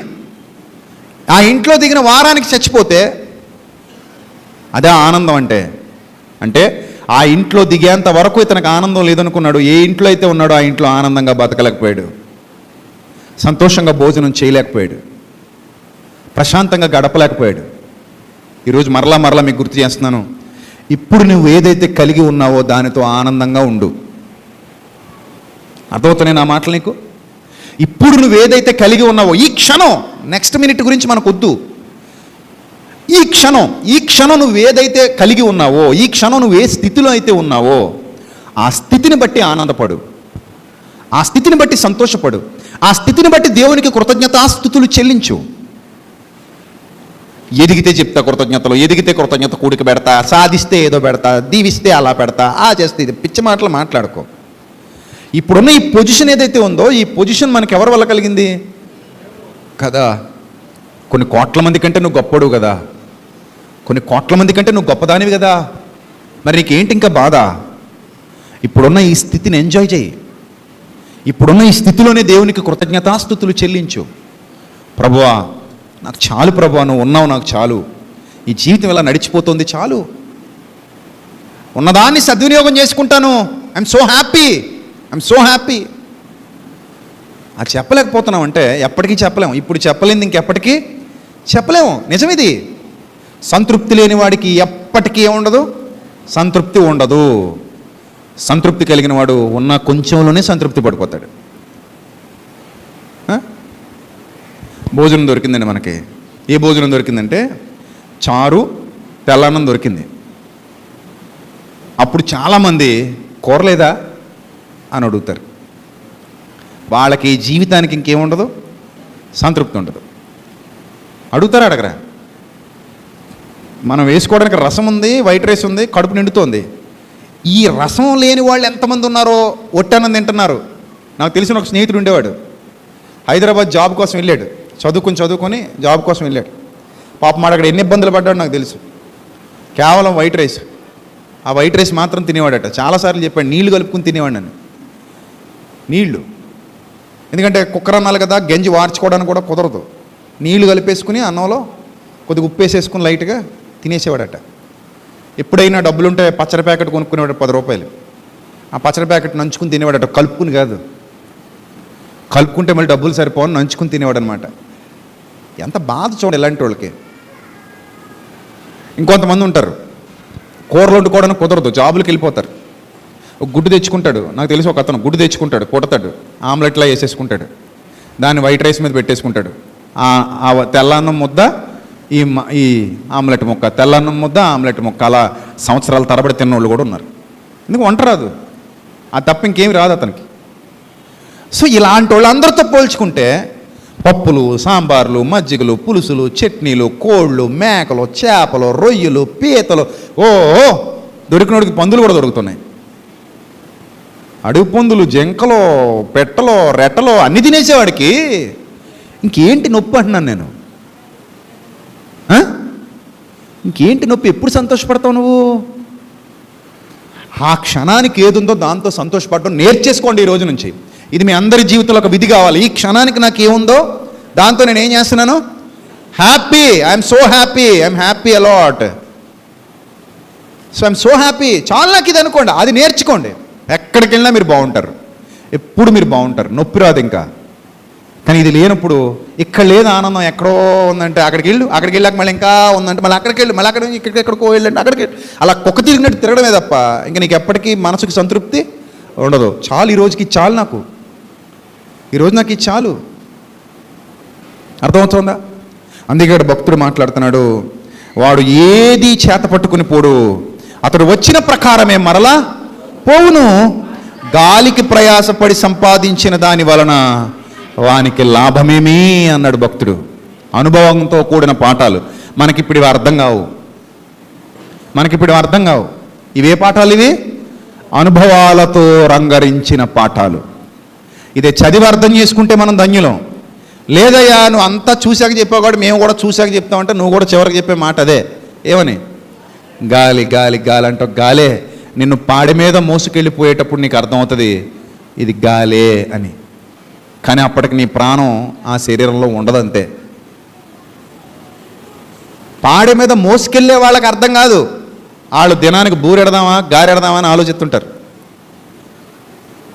ఆ ఇంట్లో దిగిన వారానికి చచ్చిపోతే అదే ఆనందం అంటే? అంటే ఆ ఇంట్లో దిగేంత వరకు ఇతనికి ఆనందం లేదనుకున్నాడు. ఏ ఇంట్లో అయితే ఉన్నాడో ఆ ఇంట్లో ఆనందంగా బతకలేకపోయాడు, సంతోషంగా భోజనం చేయలేకపోయాడు, ప్రశాంతంగా గడపలేకపోయాడు. ఈరోజు మరలా మీకు గుర్తు చేస్తున్నాను, ఇప్పుడు నువ్వు ఏదైతే కలిగి ఉన్నావో దానితో ఆనందంగా ఉండు. అర్థమవుతున్నాయి నా మాటలు నీకు? ఇప్పుడు నువ్వు ఏదైతే కలిగి ఉన్నావో ఈ క్షణం, నెక్స్ట్ మినిట్ గురించి మనకు వద్దు. ఈ క్షణం నువ్వు ఏదైతే కలిగి ఉన్నావో, ఈ క్షణం నువ్వు ఏ స్థితిలో అయితే ఉన్నావో ఆ స్థితిని బట్టి ఆనందపడు, ఆ స్థితిని బట్టి సంతోషపడు, ఆ స్థితిని బట్టి దేవునికి కృతజ్ఞతాస్తుతులు చెల్లించు. ఎదిగితే చెప్తా కృతజ్ఞతలు, ఎదిగితే కృతజ్ఞత కూడికి పెడతా, సాధిస్తే ఏదో పెడతా, దీవిస్తే అలా పెడతా, ఆ చేస్తే ఇది, పిచ్చి మాటలు మాట్లాడుకో. ఇప్పుడున్న ఈ పొజిషన్ ఏదైతే ఉందో ఈ పొజిషన్ మనకి ఎవరి వల్ల కలిగింది కదా? కొన్ని కోట్ల మంది కంటే నువ్వు గొప్పడు కదా, కొన్ని కోట్ల మంది కంటే నువ్వు గొప్పదానివి కదా. మరి నీకేంటి ఇంకా బాధ? ఇప్పుడున్న ఈ స్థితిని ఎంజాయ్ చేయి. ఇప్పుడున్న ఈ స్థితిలోనే దేవునికి కృతజ్ఞతాస్తుతులు చెల్లించు. ప్రభువా నాకు చాలు, ప్రభువా నువ్వు ఉన్నావు నాకు చాలు, ఈ జీవితం ఇలా నడిచిపోతుంది చాలు, ఉన్నదాన్ని సద్వినియోగం చేసుకుంటాను, ఐఎమ్ సో హ్యాపీ. అది చెప్పలేకపోతున్నాం అంటే ఎప్పటికీ చెప్పలేము. ఇప్పుడు చెప్పలేంది ఇంకెప్పటికీ చెప్పలేము. నిజమిది. సంతృప్తి లేని వాడికి ఎప్పటికీ ఏముండదు, సంతృప్తి ఉండదు. సంతృప్తి కలిగిన వాడు ఉన్న కొంచెంలోనే సంతృప్తి పడిపోతాడు. భోజనం దొరికిందండి మనకి. ఏ భోజనం దొరికిందంటే చారు తెల్లన్నం దొరికింది. అప్పుడు చాలామంది కూరలేదా అని అడుగుతారు. వాళ్ళకి జీవితానికి ఇంకేముండదు, సంతృప్తి ఉండదు. అడుగుతారా అడగరా? మనం వేసుకోవడానికి రసం ఉంది, వైట్ రైస్ ఉంది, కడుపు నిండుతోంది. ఈ రసం లేని వాళ్ళు ఎంతమంది ఉన్నారో ఒట్టన్నం తింటున్నారు. నాకు తెలిసిన ఒక స్నేహితుడు ఉండేవాడు, హైదరాబాద్ జాబ్ కోసం వెళ్ళాడు, చదువుకొని జాబ్ కోసం వెళ్ళాడు. పాపం అక్కడ ఎన్ని ఇబ్బందులు పడ్డాడు నాకు తెలుసు. కేవలం వైట్ రైస్, ఆ వైట్ రైస్ మాత్రం తినేవాడట. చాలాసార్లు చెప్పాడు నీళ్లు కలుపుకుని తినేవాడు నన్ను, నీళ్లు. ఎందుకంటే కుక్కర్ అన్నాలి కదా, గంజి వార్చుకోవడానికి కూడా కుదరదు. నీళ్లు కలిపేసుకుని అన్నంలో కొద్దిగా ఉప్పు వేసేసుకుని లైట్గా తినేసేవాడట. ఎప్పుడైనా డబ్బులుంటే పచ్చడి ప్యాకెట్ కొనుక్కునేవాడు 10 రూపాయలు. ఆ పచ్చడి ప్యాకెట్ నంచుకుని తినేవాడట, కలుపుకుని కాదు. కలుపుకుంటే మళ్ళీ డబ్బులు సరిపోవని నంచుకుని తినేవాడు అనమాట. ఎంత బాధ చూడండి ఇలాంటి వాళ్ళకి. ఇంకొంతమంది ఉంటారు, కూరలు వండుకోవడానికి కుదరదు, జాబులకు వెళ్ళిపోతారు. ఒక గుడ్డు తెచ్చుకుంటాడు, నాకు తెలిసి ఒక అతను గుడ్డు తెచ్చుకుంటాడు, కొడతాడు, ఆమ్లెట్లా వేసేసుకుంటాడు, దాన్ని వైట్ రైస్ మీద పెట్టేసుకుంటాడు. ఆ తెల్లన్నం ముద్ద ఈ ఆమ్లెట్ ముక్క, తెల్లన్నం ముద్ద ఆమ్లెట్ ముక్క, అలా సంవత్సరాల తరబడి తిన్నోళ్ళు కూడా ఉన్నారు. ఎందుకు వంట రాదు, ఆ తప్ప ఇంకేమి రాదు అతనికి. సో ఇలాంటి వాళ్ళందరితో పోల్చుకుంటే పప్పులు, సాంబార్లు, మజ్జిగలు, పులుసులు, చట్నీలు, కోళ్ళు, మేకలు, చేపలు, రొయ్యలు, పీతలు, దొరికినోడికి పందులు కూడా దొరుకుతున్నాయి. అడుగు పందులు, జింకలు, పెట్టలు, రెట్టలు అన్నీ తినేసేవాడికి ఇంకేంటి నొప్పి అంటున్నాను నేను. ఇంకేంటి నొప్పి? ఎప్పుడు సంతోషపడతావు నువ్వు? ఆ క్షణానికి ఏదుందో దాంతో సంతోషపడటం నేర్చేసుకోండి ఈ రోజు నుంచి. ఇది మీ అందరి జీవితంలో ఒక విధి కావాలి. ఈ క్షణానికి నాకు ఏముందో దాంతో నేను ఏం చేస్తున్నాను? Happy. I'm so happy, I'm happy a lot. So I'm so happy, చాలా నాకు ఇది అనుకోండి, అది నేర్చుకోండి. ఎక్కడికి వెళ్ళినా మీరు బాగుంటారు, ఎప్పుడు మీరు బాగుంటారు, నొప్పి రాదు ఇంకా. కానీ ఇది లేనప్పుడు ఇక్కడ లేదు ఆనందం, ఎక్కడో ఉందంటే అక్కడికి వెళ్ళాక మళ్ళీ ఇంకా ఉందంటే మళ్ళీ అక్కడికి వెళ్ళి మళ్ళీ అక్కడ ఎక్కడికో వెళ్ళండి, అక్కడికి అలా కుక్క తిరిగినట్టు తిరగడమే తప్ప ఇంకా నీకు ఎప్పటికీ మనసుకి సంతృప్తి ఉండదు. చాలు, ఈ రోజుకి చాలు, నాకు ఈరోజు నాకు ఇది చాలు. అర్థమవుతుందా? అందుకే భక్తుడు మాట్లాడుతున్నాడు, వాడు ఏది చేత పట్టుకుని పోడు, అతడు వచ్చిన ప్రకారమే మరలా పోవును, గాలికి ప్రయాసపడి సంపాదించిన దాని వలన వానికి లాభమేమీ అన్నాడు భక్తుడు. అనుభవంతో కూడిన పాఠాలు మనకిప్పుడు ఇవి అర్థం కావు. ఇవే పాఠాలు? ఇవి అనుభవాలతో రంగరించిన పాఠాలు. ఇదే చదివి అర్థం చేసుకుంటే మనం ధన్యులం. లేదయ్యా నువ్వు అంతా చూశాక చెప్పావు కాబట్టి మేము కూడా చూశాక చెప్తామంటే నువ్వు కూడా చివరికి చెప్పే మాట అదే. ఏమని? గాలి గాలి గాలి అంటావు. గాలే నిన్ను పాడి మీద మోసుకెళ్ళిపోయేటప్పుడు నీకు అర్థమవుతుంది ఇది గాలే అని. కానీ అప్పటికి నీ ప్రాణం ఆ శరీరంలో ఉండదంతే. పాడి మీద మోసుకెళ్ళే వాళ్ళకి అర్థం కాదు. వాళ్ళు దినానికి బూరెడదామా గారెడదామా అని ఆలోచిస్తుంటారు.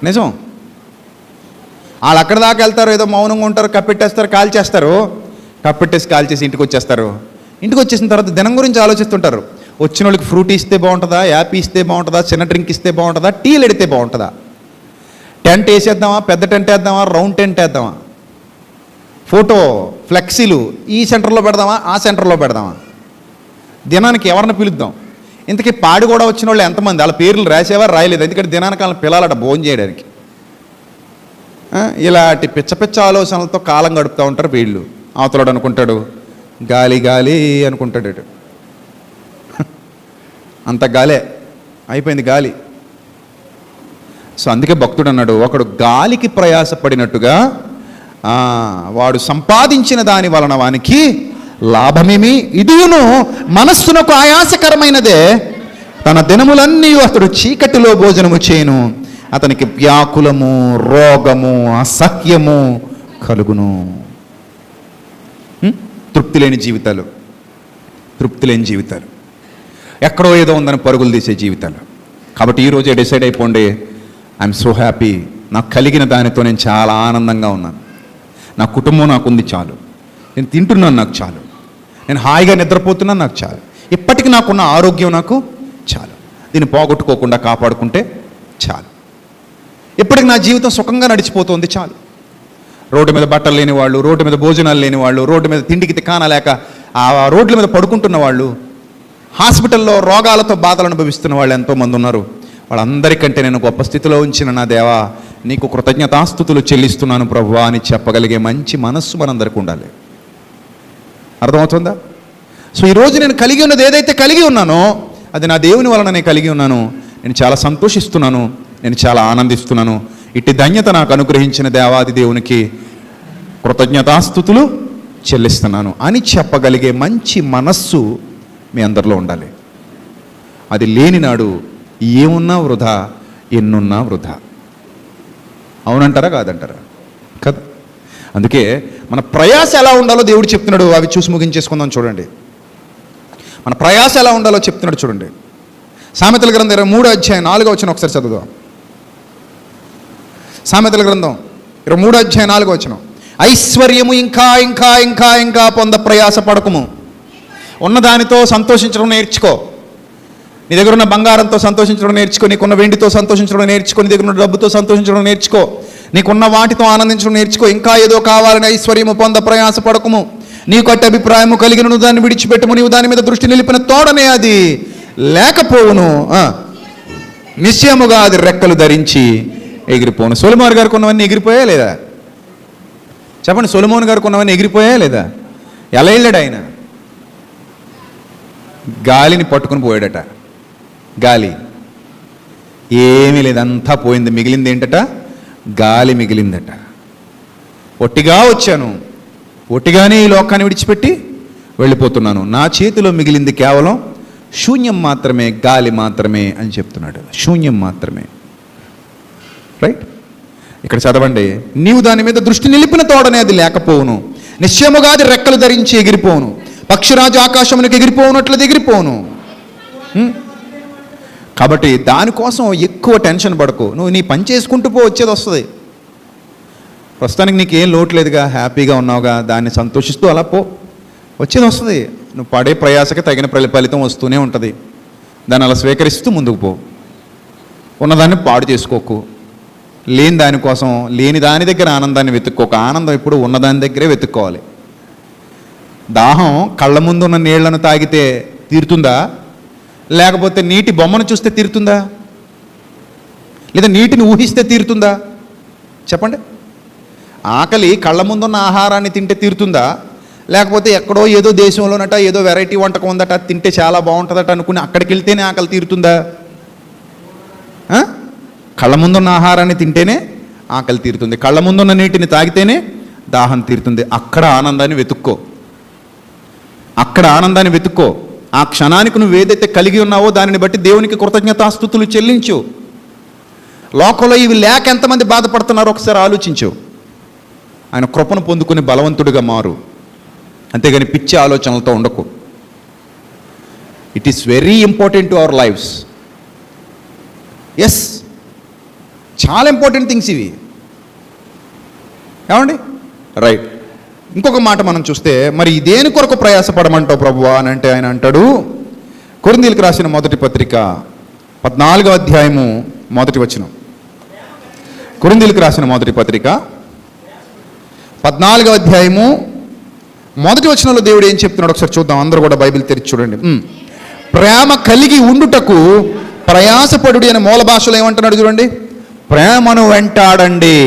నిజం. వాళ్ళు అక్కడ దాకా వెళ్తారు, ఏదో మౌనంగా ఉంటారు, కప్పెట్టేస్తారు, కాల్చేస్తారు. కప్పెట్టేసి కాల్చేసి ఇంటికి వచ్చేస్తారు. ఇంటికి వచ్చేసిన తర్వాత దినం గురించి ఆలోచిస్తుంటారు. వచ్చిన వాళ్ళకి ఫ్రూట్ ఇస్తే బాగుంటుందా, యాపీ ఇస్తే బాగుంటుందా, చిన్న డ్రింక్ ఇస్తే బాగుంటుందా, టీలు ఎడితే బాగుంటుందా, టెంట్ వేసేద్దామా, పెద్ద టెంట్ వేద్దామా, రౌండ్ టెంట్ వేద్దామా, ఫోటో ఫ్లెక్సీలు ఈ సెంటర్లో పెడదామా ఆ సెంటర్లో పెడదామా, దినానికి ఎవరిని పిలుద్దాం. ఇంతకీ పాడి కూడా వచ్చిన వాళ్ళు ఎంతమంది, వాళ్ళ పేర్లు రాసేవారు రాయలేదు. ఎందుకంటే దినానికి వాళ్ళని పిల్లలట భోజనం చేయడానికి. ఇలాంటి పిచ్చ పిచ్చ ఆలోచనలతో కాలం గడుపుతూ ఉంటారు వీళ్ళు. అవతలాడు అనుకుంటాడు గాలి గాలి అనుకుంటాడు. అంత గాలే అయిపోయింది గాలి. సో అందుకే భక్తుడు అన్నాడు, ఒకడు గాలికి ప్రయాసపడినట్టుగా వాడు సంపాదించిన దాని వలన వానికి లాభమేమి, ఇదియును మనస్సునకు ఆయాసకరమైనదే. తన దినములన్నీ అతడు చీకటిలో భోజనము చేయను, అతనికి వ్యాకులము, రోగము, అసహ్యము కలుగును. తృప్తి లేని జీవితాలు, తృప్తి లేని జీవితాలు, ఎక్కడో ఏదో ఉందని పరుగులు తీసే జీవితాలు. కాబట్టి ఈరోజే డిసైడ్ అయిపోండి, ఐఎమ్ సో హ్యాపీ. నాకు కలిగిన దానితో నేను చాలా ఆనందంగా ఉన్నాను. నా కుటుంబం నాకుంది చాలు, నేను తింటున్నాను నాకు చాలు, నేను హాయిగా నిద్రపోతున్నాను నాకు చాలు, ఇప్పటికీ నాకున్న ఆరోగ్యం నాకు చాలు, దీన్ని పోగొట్టుకోకుండా కాపాడుకుంటే చాలు, ఇప్పటికి నా జీవితం సుఖంగా నడిచిపోతుంది చాలు. రోడ్డు మీద బట్టలు లేని వాళ్ళు, రోడ్డు మీద భోజనాలు లేని వాళ్ళు, రోడ్డు మీద తిండికి తికానా లేక ఆ రోడ్ల మీద పడుకుంటున్న వాళ్ళు, హాస్పిటల్లో రోగాలతో బాధలు అనుభవిస్తున్న వాళ్ళు ఎంతోమంది ఉన్నారు. వాళ్ళందరికంటే నేను గొప్ప స్థితిలో ఉంచిన నా దేవా నీకు కృతజ్ఞతాస్తుతులు చెల్లిస్తున్నాను ప్రభువా అని చెప్పగలిగే మంచి మనస్సు మనందరికీ ఉండాలి. అర్థమవుతుందా? సో ఈరోజు నేను కలిగి ఉన్నది ఏదైతే కలిగి ఉన్నానో అది నా దేవుని వలన నేను కలిగి ఉన్నాను. నేను చాలా సంతోషిస్తున్నాను, నేను చాలా ఆనందిస్తున్నాను. ఇట్టి ధన్యత నాకు అనుగ్రహించిన దేవాది దేవునికి కృతజ్ఞతాస్తుతులు చెల్లిస్తున్నాను అని చెప్పగలిగే మంచి మనస్సు మీ అందరిలో ఉండాలి. అది లేని నాడు ఏమున్నా వృధా, ఎన్నున్నా వృధా. అవునంటారా కాదంటారా? కదా. అందుకే మన ప్రయాస ఎలా ఉండాలో దేవుడు చెప్తున్నాడు. అవి చూసి ముగించేసుకుందాం. చూడండి మన ప్రయాస ఎలా ఉండాలో చెప్తున్నాడు. చూడండి సామెతల గ్రంథం 23వ అధ్యాయం 4వ వచనం ఒకసారి చదువుదాం. సామెతల గ్రంథం 23వ అధ్యాయం 4వ వచనం. ఐశ్వర్యము ఇంకా ఇంకా ఇంకా ఇంకా పొంద ప్రయాస పడకము. ఉన్నదానితో సంతోషించడం నేర్చుకో. నీ దగ్గర ఉన్న బంగారంతో సంతోషించడం నేర్చుకో, నీకున్న వెండితో సంతోషించడం నేర్చుకో, నీ దగ్గర ఉన్న డబ్బుతో సంతోషించడం నేర్చుకో, నీకున్న వాటితో ఆనందించడం నేర్చుకో. ఇంకా ఏదో కావాలని ఐశ్వర్యము పొంద ప్రయాస పడకము. నీకు అట్టి అభిప్రాయము కలిగిన నువ్వు దాన్ని విడిచిపెట్టము, నీవు దాని మీద దృష్టి నిలిపిన తోడనే అది లేకపోవును, నిశ్చయముగా అది రెక్కలు ధరించి ఎగిరిపోను. సొలొమోను గారికి ఉన్నవన్నీ ఎగిరిపోయా లేదా? చెప్పండి. సొలొమోను గారికి ఉన్నవన్నీ ఎగిరిపోయా లేదా? ఎలా వెళ్ళాడు ఆయన? గాలిని పట్టుకుని పోయాడట. గాలి ఏమీ లేదు, అంతా పోయింది. మిగిలింది ఏంటట? గాలి మిగిలిందట. ఒట్టిగా వచ్చాను, ఒట్టిగానే ఈ లోకాన్ని విడిచిపెట్టి వెళ్ళిపోతున్నాను, నా చేతిలో మిగిలింది కేవలం శూన్యం మాత్రమే, గాలి మాత్రమే అని చెప్తున్నాడు. శూన్యం మాత్రమే. రైట్. ఇక్కడ చదవండి. నీవు దాని మీద దృష్టి నిలిపిన తోడనే అది లేకపోవును, నిశ్చయముగా అది రెక్కలు ధరించి ఎగిరిపోవును, పక్షిరాజు ఆకాశమునికి ఎగిరిపోవునట్లు ఎగిరిపోవును. కాబట్టి దానికోసం ఎక్కువ టెన్షన్ పడకు. నువ్వు నీ పని చేసుకుంటూ పో, వచ్చేది వస్తుంది. ప్రస్తుతానికి నీకు ఏం లోటు లేదుగా, హ్యాపీగా ఉన్నావుగా, దాన్ని సంతోషిస్తూ అలా పో, వచ్చేది వస్తుంది. నువ్వు పడే ప్రయాసకి తగిన ఫలితం వస్తూనే ఉంటుంది. దాన్ని అలా స్వీకరిస్తూ ముందుకు పో. ఉన్నదాన్ని పాడు చేసుకోకు. లేని దానికోసం లేని దాని దగ్గర ఆనందాన్ని వెతుక్కోక. ఆనందం ఎప్పుడు ఉన్నదాని దగ్గరే వెతుక్కోవాలి. దాహం కళ్ళ ముందు ఉన్న నీళ్లను తాగితే తీరుతుందా? లేకపోతే నీటి బొమ్మను చూస్తే తీరుతుందా? లేదా నీటిని ఊహిస్తే తీరుతుందా? చెప్పండి. ఆకలి కళ్ళ ముందున్న ఆహారాన్ని తింటే తీరుతుందా? లేకపోతే ఎక్కడో ఏదో దేశంలోనట ఏదో వెరైటీ వంటకం ఉందట, తింటే చాలా బాగుంటుందట అనుకుని అక్కడికి వెళ్తేనే ఆకలి తీరుతుందా? కళ్ళ ముందున్న ఆహారాన్ని తింటేనే ఆకలి తీరుతుంది. కళ్ళ ముందున్న నీటిని తాగితేనే దాహం తీరుతుంది. అక్కడ ఆనందాన్ని వెతుక్కో, అక్కడ ఆనందాన్ని వెతుక్కో. ఆ క్షణానికి నువ్వు ఏదైతే కలిగి ఉన్నావో దానిని బట్టి దేవునికి కృతజ్ఞతాస్తుతులు చెల్లించు. లోకంలో ఇవి లేక ఎంతమంది బాధపడుతున్నారో ఒకసారి ఆలోచించు. ఆయన కృపను పొందుకుని బలవంతుడిగా మారు, అంతేగాని పిచ్చి ఆలోచనలతో ఉండకు. It is very important to our lifes. Yes, చాలా ఇంపార్టెంట్ థింగ్స్ ఇవి. ఏమండి? రైట్. ఇంకొక మాట మనం చూస్తే, మరి దేని కొరకు ప్రయాసపడమంటావు ప్రభువా అని అంటే ఆయన అంటాడు, కొరింథీయులకు రాసిన మొదటి పత్రిక 14వ అధ్యాయము 1వ వచనం. కొరింథీయులకు రాసిన మొదటి పత్రిక 14వ అధ్యాయము 1వ వచనంలో దేవుడు ఏం చెప్తున్నాడు ఒకసారి చూద్దాం. అందరూ కూడా బైబిల్ తెరిచి చూడండి. ప్రేమ కలిగి ఉండుటకు ప్రయాసపడుడి అనే మూల భాషలో ఏమంటున్నాడు చూడండి. ప్రేమను వెంటాడండి.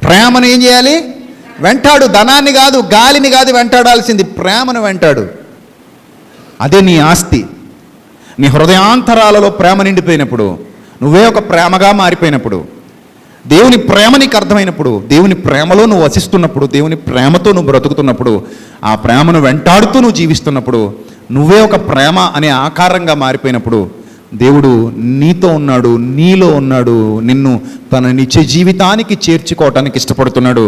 ప్రేమను ఏం చేయాలి? వెంటాడు. ధనాన్ని కాదు, గాలిని కాదు వెంటాడాల్సింది, ప్రేమను వెంటాడు. అదే నీ ఆస్తి. నీ హృదయాంతరాలలో ప్రేమ నిండిపోయినప్పుడు, నువ్వే ఒక ప్రేమగా మారిపోయినప్పుడు, దేవుని ప్రేమ నీకు అర్థమైనప్పుడు, దేవుని ప్రేమలో నువ్వు వసిస్తున్నప్పుడు, దేవుని ప్రేమతో నువ్వు బ్రతుకుతున్నప్పుడు, ఆ ప్రేమను వెంటాడుతూ నువ్వు జీవిస్తున్నప్పుడు, నువ్వే ఒక ప్రేమ అనే ఆకారంగా మారిపోయినప్పుడు, దేవుడు నీతో ఉన్నాడు, నీలో ఉన్నాడు, నిన్ను తన నిత్య జీవితానికి చేర్చుకోవటానికి ఇష్టపడుతున్నాడు.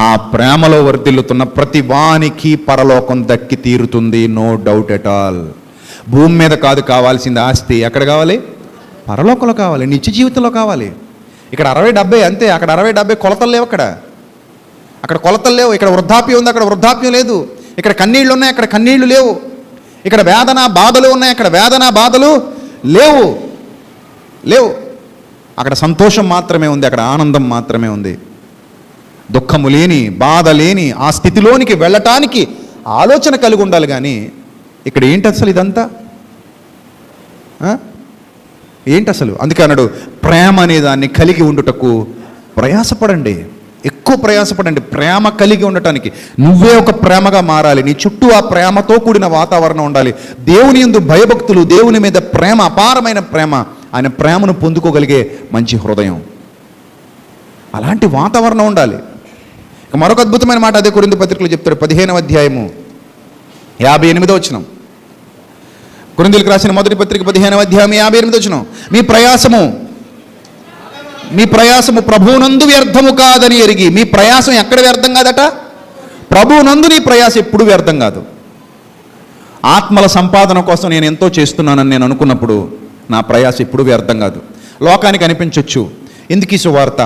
ఆ ప్రేమలో వర్ధిల్లుతున్న ప్రతి వానికి పరలోకం దక్కి తీరుతుంది, నో డౌట్ ఎట్ ఆల్. భూమి మీద కాదు కావాల్సింది ఆస్తి, ఎక్కడ కావాలి? పరలోకంలో కావాలి, నిత్య జీవితంలో కావాలి. ఇక్కడ 60-70 అంతే, అక్కడ 60-70 కొలతలు లేవు. అక్కడ కొలతలు లేవు. ఇక్కడ వృద్ధాప్యం ఉంది, అక్కడ వృద్ధాప్యం లేదు. ఇక్కడ కన్నీళ్లు ఉన్నాయి, అక్కడ కన్నీళ్లు లేవు. ఇక్కడ వేదన బాధలు ఉన్నాయి, అక్కడ వేదన బాధలు లేవు. అక్కడ సంతోషం మాత్రమే ఉంది, అక్కడ ఆనందం మాత్రమే ఉంది. దుఃఖము లేని, బాధ లేని ఆ స్థితిలోనికి వెళ్ళటానికి ఆలోచన కలిగి ఉండాలి. కానీ ఇక్కడ ఏంటి అసలు ఇదంతా? ఏంటి అసలు? అందుకే అన్నాడు, ప్రేమ అనే దాన్ని కలిగి ఉండుటకు ప్రయాసపడండి, ఎక్కువ ప్రయాసపడండి. ప్రేమ కలిగి ఉండటానికి నువ్వే ఒక ప్రేమగా మారాలి. నీ చుట్టూ ఆ ప్రేమతో కూడిన వాతావరణం ఉండాలి. దేవుని యందు భయభక్తులు, దేవుని మీద ప్రేమ, అపారమైన ప్రేమ, ఆయన ప్రేమను పొందుకోగలిగే మంచి హృదయం, అలాంటి వాతావరణం ఉండాలి. మరొక అద్భుతమైన మాట అదే కొరింథీ పత్రికలో చెప్తాడు. 15వ అధ్యాయము 58వ వచనం. కొరింథీయులకు రాసిన మొదటి పత్రిక 15వ అధ్యాయం 58వ వచనం. మీ ప్రయాసము ప్రభువునందు వ్యర్థము కాదని ఎరిగి. మీ ప్రయాసం ఎక్కడ వ్యర్థం కాదట? ప్రభువునందు నీ ప్రయాసం ఎప్పుడు వ్యర్థం కాదు. ఆత్మల సంపాదన కోసం నేను ఎంతో చేస్తున్నానని నేను అనుకున్నప్పుడు నా ప్రయాసం ఎప్పుడు వ్యర్థం కాదు. లోకానికి అనిపించవచ్చు, ఎందుకు ఈ సువార్త,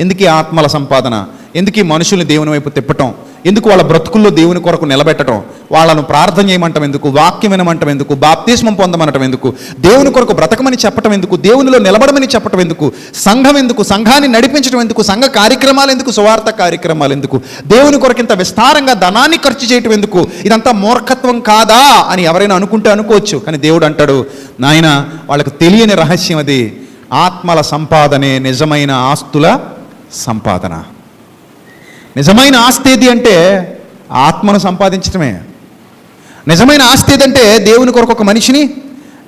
ఎందుకు ఈ ఆత్మల సంపాదన, ఎందుకు ఈ మనుషుల్ని దేవుని వైపు తిప్పటం, ఎందుకు వాళ్ళ బ్రతుకుల్లో దేవుని కొరకు నిలబెట్టడం, వాళ్ళను ప్రార్థన చేయమంటాం ఎందుకు, వాక్యం వినమంటాం ఎందుకు, బాప్తిస్మం పొందమనటం ఎందుకు, దేవుని కొరకు బ్రతకమని చెప్పటం ఎందుకు, దేవునిలో నిలబడమని చెప్పటం ఎందుకు, సంఘం ఎందుకు, సంఘాన్ని నడిపించడం ఎందుకు, సంఘ కార్యక్రమాలు ఎందుకు, సువార్త కార్యక్రమాలు ఎందుకు, దేవుని కొరకు ఇంత విస్తారంగా ధనాన్ని ఖర్చు చేయటం ఎందుకు, ఇదంతా మూర్ఖత్వం కాదా అని ఎవరైనా అనుకుంటే అనుకోవచ్చు. కానీ దేవుడు అంటాడు, నాయన వాళ్ళకు తెలియని రహస్యం అది. ఆత్మల సంపాదనే నిజమైన ఆస్తుల సంపాదన. నిజమైన ఆస్తి ఏది అంటే ఆత్మను సంపాదించటమే. నిజమైన ఆస్తి ఏదంటే దేవుని కొరకు ఒక మనిషిని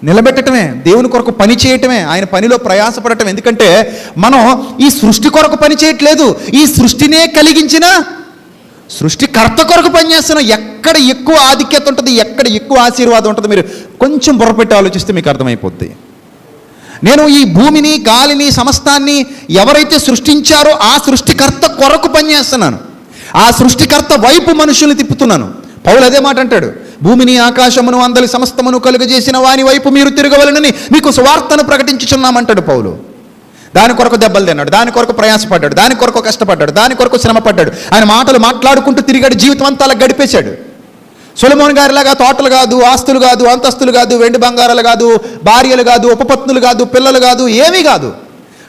నిలబెట్టడమే, దేవుని కొరకు పని చేయటమే, ఆయన పనిలో ప్రయాసపడటం. ఎందుకంటే మనం ఈ సృష్టి కొరకు పని చేయట్లేదు, ఈ సృష్టినే కలిగించిన సృష్టికర్త కొరకు పనిచేస్తున్నాం. ఎక్కడ ఎక్కువ ఆధిక్యత ఉంటుంది, ఎక్కడ ఎక్కువ ఆశీర్వాదం ఉంటుంది, మీరు కొంచెం బుర్రపెట్టి ఆలోచిస్తే మీకు అర్థమైపోద్ది. నేను ఈ భూమిని, గాలిని, సమస్తాన్ని ఎవరైతే సృష్టించారో ఆ సృష్టికర్త కొరకు పనిచేస్తున్నాను, ఆ సృష్టికర్త వైపు మనుషుల్ని తిప్పుతున్నాను. పౌలు అదే మాట అంటాడు, భూమిని, ఆకాశమును, అందరి సమస్తమును కలుగజేసిన వాని వైపు మీరు తిరగవలనని మీకు సువార్తను ప్రకటించుచున్నామంటాడు పౌలు. దాని కొరకు దెబ్బలు తిన్నాడు, దాని కొరకు ప్రయాసపడ్డాడు, దాని కొరకు కష్టపడ్డాడు, దాని కొరకు శ్రమ పడ్డాడు. ఆయన మాటలు మాట్లాడుకుంటూ తిరిగాడు, జీవితం అంతా అలా గడిపేశాడు. సొలొమోను గారిలాగా తోటలు కాదు, ఆస్తులు కాదు, అంతస్తులు కాదు, వెండి బంగారాలు కాదు, భార్యలు కాదు, ఉపపత్నులు కాదు, పిల్లలు కాదు, ఏమీ కాదు.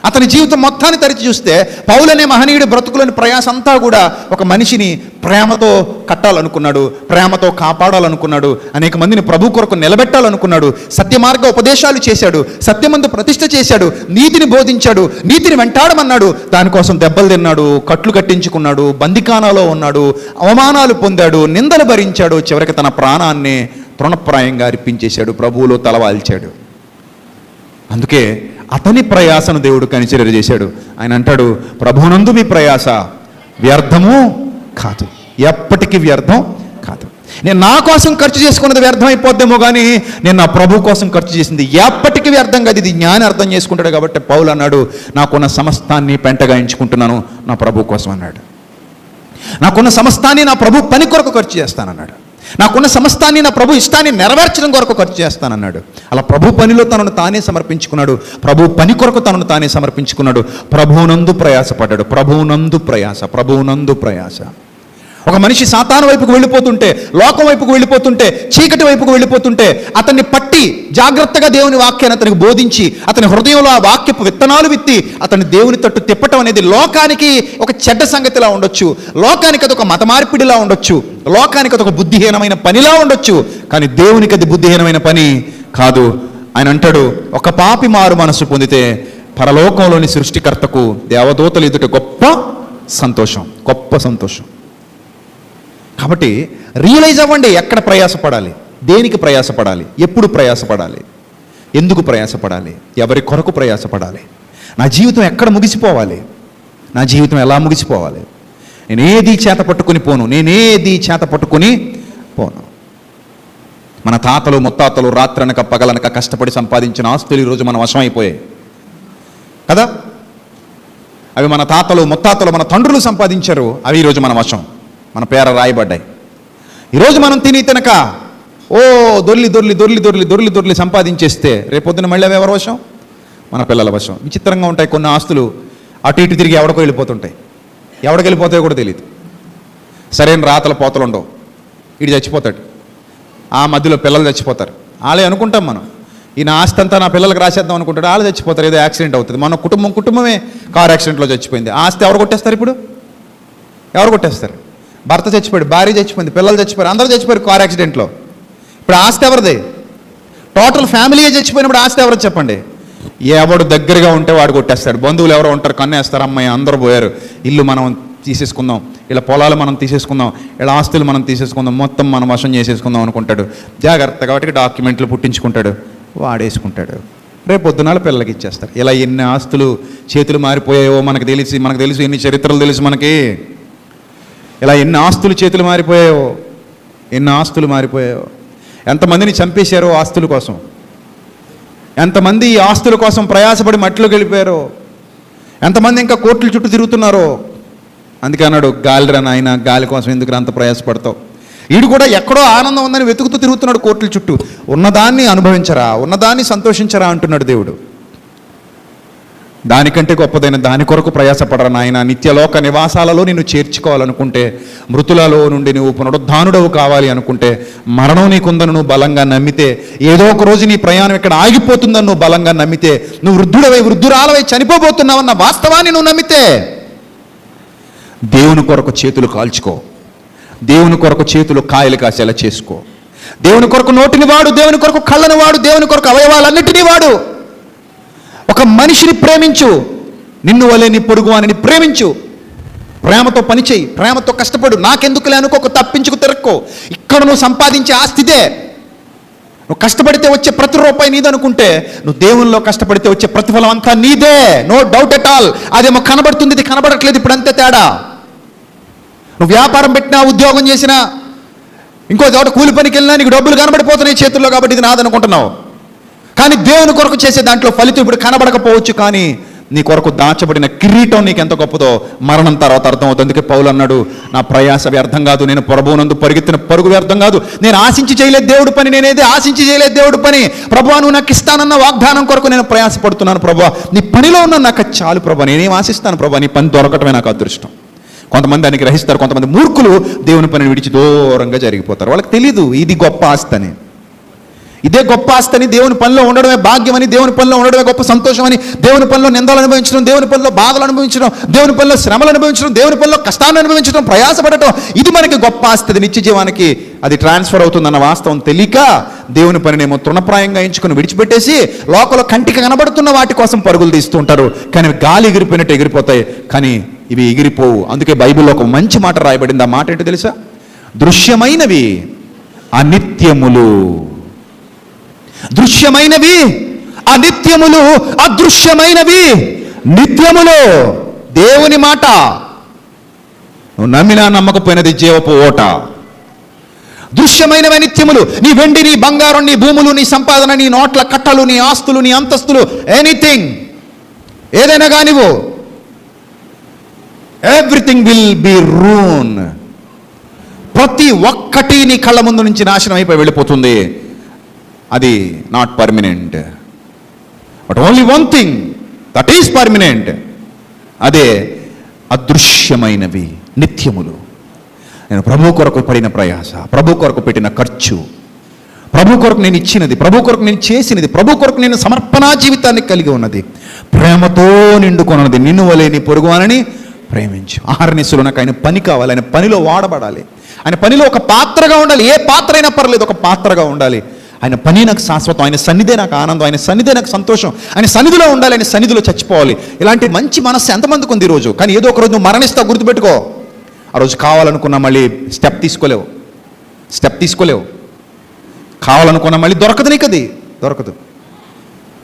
అతని జీవితం మొత్తాన్ని తరిచి చూస్తే పౌలు అనే మహనీయుడి బ్రతుకులోని ప్రయాస అంతా కూడా ఒక మనిషిని ప్రేమతో కట్టాలనుకున్నాడు, ప్రేమతో కాపాడాలనుకున్నాడు, అనేక మందిని ప్రభు కొరకు నిలబెట్టాలనుకున్నాడు, సత్యమార్గ ఉపదేశాలు చేశాడు, సత్యమందు ప్రతిష్ఠ చేశాడు, నీతిని బోధించాడు, నీతిని వెంటాడమన్నాడు. దానికోసం దెబ్బలు తిన్నాడు, కట్లు కట్టించుకున్నాడు, బందికానాలో ఉన్నాడు, అవమానాలు పొందాడు, నిందలు భరించాడు, చివరికి తన ప్రాణాన్ని తృణప్రాయంగా అర్పించేశాడు, ప్రభువులో తలవాల్చాడు. అందుకే అతని ప్రయాసను దేవుడు కనిచెర చేశాడు. ఆయన అంటాడు, ప్రభువునందు మీ ప్రయాస వ్యర్థము కాదు, ఎప్పటికీ వ్యర్థం కాదు. నేను నా కోసం ఖర్చు చేసుకున్నది వ్యర్థం అయిపోద్దేమో కానీ నేను నా ప్రభు కోసం ఖర్చు చేసింది ఎప్పటికీ వ్యర్థం కాదు. ఇది జ్ఞాని అర్థం చేసుకుంటాడు. కాబట్టి పౌలు అన్నాడు, నాకున్న సమస్తాన్ని పెంటగా ఎంచుకుంటున్నాను నా ప్రభు కోసం అన్నాడు. నాకున్న సమస్తాన్ని నా ప్రభు పని కొరకు ఖర్చు చేస్తానన్నాడు. నాకున్న సమస్తాన్ని నా ప్రభు ఇష్టాన్ని నెరవేర్చడం కొరకు ఖర్చు చేస్తానన్నాడు. అలా ప్రభు పనిలో తనను తానే సమర్పించుకున్నాడు. ప్రభు పని కొరకు తనను తానే సమర్పించుకున్నాడు. ప్రభువునందు ప్రయాసపడ్డాడు. ప్రభువునందు ప్రయాస. ఒక మనిషి సాతాను వైపుకు వెళ్ళిపోతుంటే, లోకం వైపుకు వెళ్ళిపోతుంటే, చీకటి వైపుకు వెళ్ళిపోతుంటే అతన్ని పట్టి జాగ్రత్తగా దేవుని వాక్యాన్ని అతనికి బోధించి అతని హృదయంలో ఆ వాక్యపు విత్తనాలు విత్తి అతని దేవుని తట్టు తిప్పటం అనేది లోకానికి ఒక చెడ్డ సంగతిలా ఉండొచ్చు, లోకానికి అదొక మత మార్పిడిలా ఉండొచ్చు, లోకానికి అదొక బుద్ధిహీనమైన పనిలా ఉండొచ్చు. కానీ దేవునికి అది బుద్ధిహీనమైన పని కాదు. ఆయన అంటాడు, ఒక పాపి మారు మనసు పొందితే పరలోకంలోని సృష్టికర్తకు దేవదూతలు ఎదుట గొప్ప సంతోషం. కాబట్టి రియలైజ్ అవ్వండి, ఎక్కడ ప్రయాసపడాలి, దేనికి ప్రయాసపడాలి, ఎప్పుడు ప్రయాసపడాలి, ఎందుకు ప్రయాసపడాలి, ఎవరి కొరకు ప్రయాసపడాలి, నా జీవితం ఎక్కడ ముగిసిపోవాలి, నా జీవితం ఎలా ముగిసిపోవాలి. నేనేది చేత పట్టుకుని పోను. మన తాతలు ముత్తాతలు రాత్రనక పగలనక కష్టపడి సంపాదించిన ఆస్తులు ఈరోజు మన వశం అయిపోయాయి కదా. అవి మన తాతలు ముత్తాతలు మన తండ్రులు సంపాదించారు, అవి ఈరోజు మన వశం, మన పేర రాయబడ్డాయి. ఈరోజు మనం తినక దొర్లి సంపాదించేస్తే రేపొద్దున మళ్ళీ అవి ఎవరి వశం? మన పిల్లల వశం. విచిత్రంగా ఉంటాయి కొన్ని ఆస్తులు, అటు ఇటు తిరిగి ఎవడికో వెళ్ళిపోతుంటాయి. ఎవడికి వెళ్ళిపోతాయో కూడా తెలియదు. సరైన రాతల పోతలు ఉండవు. ఇటు చచ్చిపోతాడు, ఆ మధ్యలో పిల్లలు చచ్చిపోతారు. వాళ్ళే అనుకుంటాం మనం, ఈయన ఆస్తి అంతా నా పిల్లలకు రాసేద్దాం అనుకుంటాడు, వాళ్ళు చచ్చిపోతారు, ఏదో యాక్సిడెంట్ అవుతుంది. మన కుటుంబమే కారు యాక్సిడెంట్లో చచ్చిపోయింది. ఆస్తి ఎవరు కొట్టేస్తారు? ఎవరు కొట్టేస్తారు? భర్త చచ్చిపోయాడు, భార్య చచ్చిపోయింది, పిల్లలు చచ్చిపోయారు, అందరూ చచ్చిపోయారు కార్ యాక్సిడెంట్లో. ఇప్పుడు ఆస్తి ఎవరిది? టోటల్ ఫ్యామిలీయే చచ్చిపోయినప్పుడు ఆస్తి ఎవరు చెప్పండి? ఎవడు దగ్గరగా ఉంటే వాడు కొట్టేస్తాడు. బంధువులు ఎవరో ఉంటారు, కన్నేస్తారు, అమ్మాయి అందరూ పోయారు, ఇల్లు మనం తీసేసుకుందాం, ఇలా పొలాలు మనం తీసేసుకుందాం, ఇలా ఆస్తులు మనం తీసేసుకుందాం, మొత్తం మనం వశం చేసేసుకుందాం అనుకుంటాడు. జాగ్రత్తగా వాటికి డాక్యుమెంట్లు పుట్టించుకుంటాడు, వాడేసుకుంటాడు. రేపు పొద్దునాలు పిల్లలకి ఇచ్చేస్తారు. ఇలా ఎన్ని ఆస్తులు చేతులు మారిపోయాయో మనకు తెలుసు, ఎన్ని చరిత్రలు తెలుసు మనకి. ఇలా ఎన్ని ఆస్తులు చేతులు మారిపోయాయో, ఎంతమందిని చంపేశారో ఆస్తుల కోసం, ఎంతమంది ఈ ఆస్తుల కోసం ప్రయాసపడి మట్టిలోకి వెళ్ళిపోయారో, ఎంతమంది ఇంకా కోర్టుల చుట్టూ తిరుగుతున్నారో. అందుకే అన్నాడు, గాలిరా నాయన, గాలి కోసం ఎందుకు అంత ప్రయాసపడతావు? వీడు కూడా ఎక్కడో ఆనందం ఉందని వెతుకుతూ తిరుగుతున్నాడు కోర్టుల చుట్టూ. ఉన్నదాన్ని అనుభవించరా, ఉన్నదాన్ని సంతోషించరా అంటున్నాడు దేవుడు. దానికంటే గొప్పదైన దాని కొరకు ప్రయాసపడరా నాయన. నిత్యలోక నివాసాలలో నిన్ను చేర్చుకోవాలనుకుంటే, మృతులలో నుండి నువ్వు పునరుద్ధానుడవు కావాలి అనుకుంటే, మరణం నీకుందని నువ్వు బలంగా నమ్మితే, ఏదో ఒక రోజు నీ ప్రయాణం ఇక్కడ ఆగిపోతుందని నువ్వు బలంగా నమ్మితే, నువ్వు వృద్ధురాలవై చనిపోబోతున్నావన్న వాస్తవాన్ని నువ్వు నమ్మితే, దేవుని కొరకు చేతులు కాల్చుకో, దేవుని కొరకు చేతులు కాయలు కాసేలా చేసుకో, దేవుని కొరకు నోటిని వాడు, దేవుని కొరకు కళ్ళను వాడు, దేవుని కొరకు అవయవాలన్నిటినీ వాడు. ఒక మనిషిని ప్రేమించు, నిన్ను వలె నీ పొరుగువానిని ప్రేమించు, ప్రేమతో పనిచేయి, ప్రేమతో కష్టపడు. నాకెందుకులే అనుకోకు, తప్పించుకు తిరక్కో. ఇక్కడ నువ్వు సంపాదించే ఆస్తిదే. నువ్వు కష్టపడితే వచ్చే ప్రతి రూపాయి నీదనుకుంటే, నువ్వు దేవునిలో కష్టపడితే వచ్చే ప్రతిఫలం అంతా నీదే, నో డౌట్ ఎట్ ఆల్. అదేమో కనబడుతుంది, ఇది కనబడట్లేదు, ఇప్పుడు అంతే తేడా. నువ్వు వ్యాపారం పెట్టినా, ఉద్యోగం చేసినా, ఇంకో చోట కూలి పనికి వెళ్ళినా నీకు డబ్బులు కనబడిపోతున్నాయి చేతుల్లో, కాబట్టి ఇది నాదనుకుంటున్నావు. కానీ దేవుని కొరకు చేసే దాంట్లో ఫలితం ఇప్పుడు కనబడకపోవచ్చు, కానీ నీ కొరకు దాచబడిన కిరీటం నీకు ఎంత గొప్పదో మరణం తర్వాత అర్థమవుతుంది. అందుకే పౌలు అన్నాడు, నా ప్రయాస వ్యర్థం కాదు, నేను ప్రభువునందు పరిగెత్తిన పరుగు వ్యర్థం కాదు. నేను ఆశించి చేయలేదు దేవుడి పని, నేనేది ఆశించి చేయలేదు దేవుడి పని. ప్రభువా, నువ్వు నాకు ఇస్తానన్న వాగ్దానం కొరకు నేను ప్రయాసపడుతున్నాను. ప్రభువా, నీ పనిలో ఉన్న నాకు చాలు ప్రభువా, నేనేం ఆశిస్తాను ప్రభువా, నీ పని దొరకటమే నాకు అదృష్టం. కొంతమంది దాన్ని గ్రహిస్తారు, కొంతమంది మూర్ఖులు దేవుని పనిని విడిచి దూరంగా జరిగిపోతారు. వాళ్ళకి తెలీదు ఇది గొప్ప ఆస్తి అని. ఇదే గొప్ప ఆస్తిని, దేవుని పనిలో ఉండడమే భాగ్యమని, దేవుని పనిలో ఉండడమే గొప్ప సంతోషమని, దేవుని పనిలో నిందలు అనుభవించడం, దేవుని పనిలో బాధలు అనుభవించడం, దేవుని పనిలో శ్రమలు అనుభవించడం, దేవుని పనిలో కష్టాన్ని అనుభవించడం, ప్రయాసపడటం, ఇది మనకి గొప్ప ఆస్తి. నిత్య జీవానికి అది ట్రాన్స్ఫర్ అవుతుందన్న వాస్తవం తెలియక దేవుని పనినేమో తృణప్రాయంగా ఎంచుకుని విడిచిపెట్టేసి లోకంలో కంటికి కనబడుతున్న వాటి కోసం పరుగులు తీస్తూ ఉంటారు. కానీ గాలి ఎగిరిపోయినట్టు ఎగిరిపోతాయి, కానీ ఇవి ఎగిరిపోవు. అందుకే బైబిల్లో ఒక మంచి మాట రాయబడింది. ఆ మాట ఏంటో తెలుసా? దృశ్యమైనవి అనిత్యములు, దృశ్యమైనవి అనిత్యములు అదృశ్యమైనవి నిత్యములు. దేవుని మాట నువ్వు నమ్మినా నమ్మకపోయినది జీవపు ఓట. దృశ్యమైనవి నిత్యములు. నీ వెండి, నీ బంగారం, నీ భూములు, నీ సంపాదన, నీ నోట్ల కట్టలు, నీ ఆస్తులు, నీ అంతస్తులు, ఎనీథింగ్, ఏదైనా కానివ్వు, ఎవ్రీథింగ్ విల్ బి రూన్. ప్రతి ఒక్కటి నీ కళ్ళ ముందు నుంచి నాశనం అయిపోయి వెళ్ళిపోతుంది. అది not permanent. But only one thing that is permanent. అదే అదృశ్యమైనవి నిత్యములు. నేను ప్రభు కొరకు పడిన ప్రయాస, ప్రభు కొరకు పెట్టిన ఖర్చు, ప్రభు కొరకు నేను ఇచ్చినది, ప్రభు కొరకు నేను చేసినది, ప్రభు కొరకు నేను సమర్పణా జీవితాన్ని కలిగి ఉన్నది, ప్రేమతో నిండుకొన్నది. నిన్ను వలె నీ పొరుగువానిని ప్రేమించు. ఆహారనిస్సులు నాకు ఆయన పని కావాలి, ఆయన పనిలో వాడబడాలి, ఆయన పనిలో ఒక పాత్రగా ఉండాలి. ఏ పాత్ర అయినా పర్లేదు, ఒక పాత్రగా ఉండాలి. ఆయన పని నాకు శాశ్వతం, ఆయన సన్నిధే నాకు ఆనందం, ఆయన సన్నిధే నాకు సంతోషం, ఆయన సన్నిధిలో ఉండాలి, ఆయన సన్నిధిలో చచ్చిపోవాలి. ఇలాంటి మంచి మనస్సు ఎంతమందికి ఉంది ఈరోజు? కానీ ఏదో ఒక రోజు నువ్వు మరణిస్తావు, గుర్తుపెట్టుకో. ఆ రోజు కావాలనుకున్నా మళ్ళీ స్టెప్ తీసుకోలేవు. కావాలనుకున్నా మళ్ళీ దొరకదు, నీకు అది దొరకదు.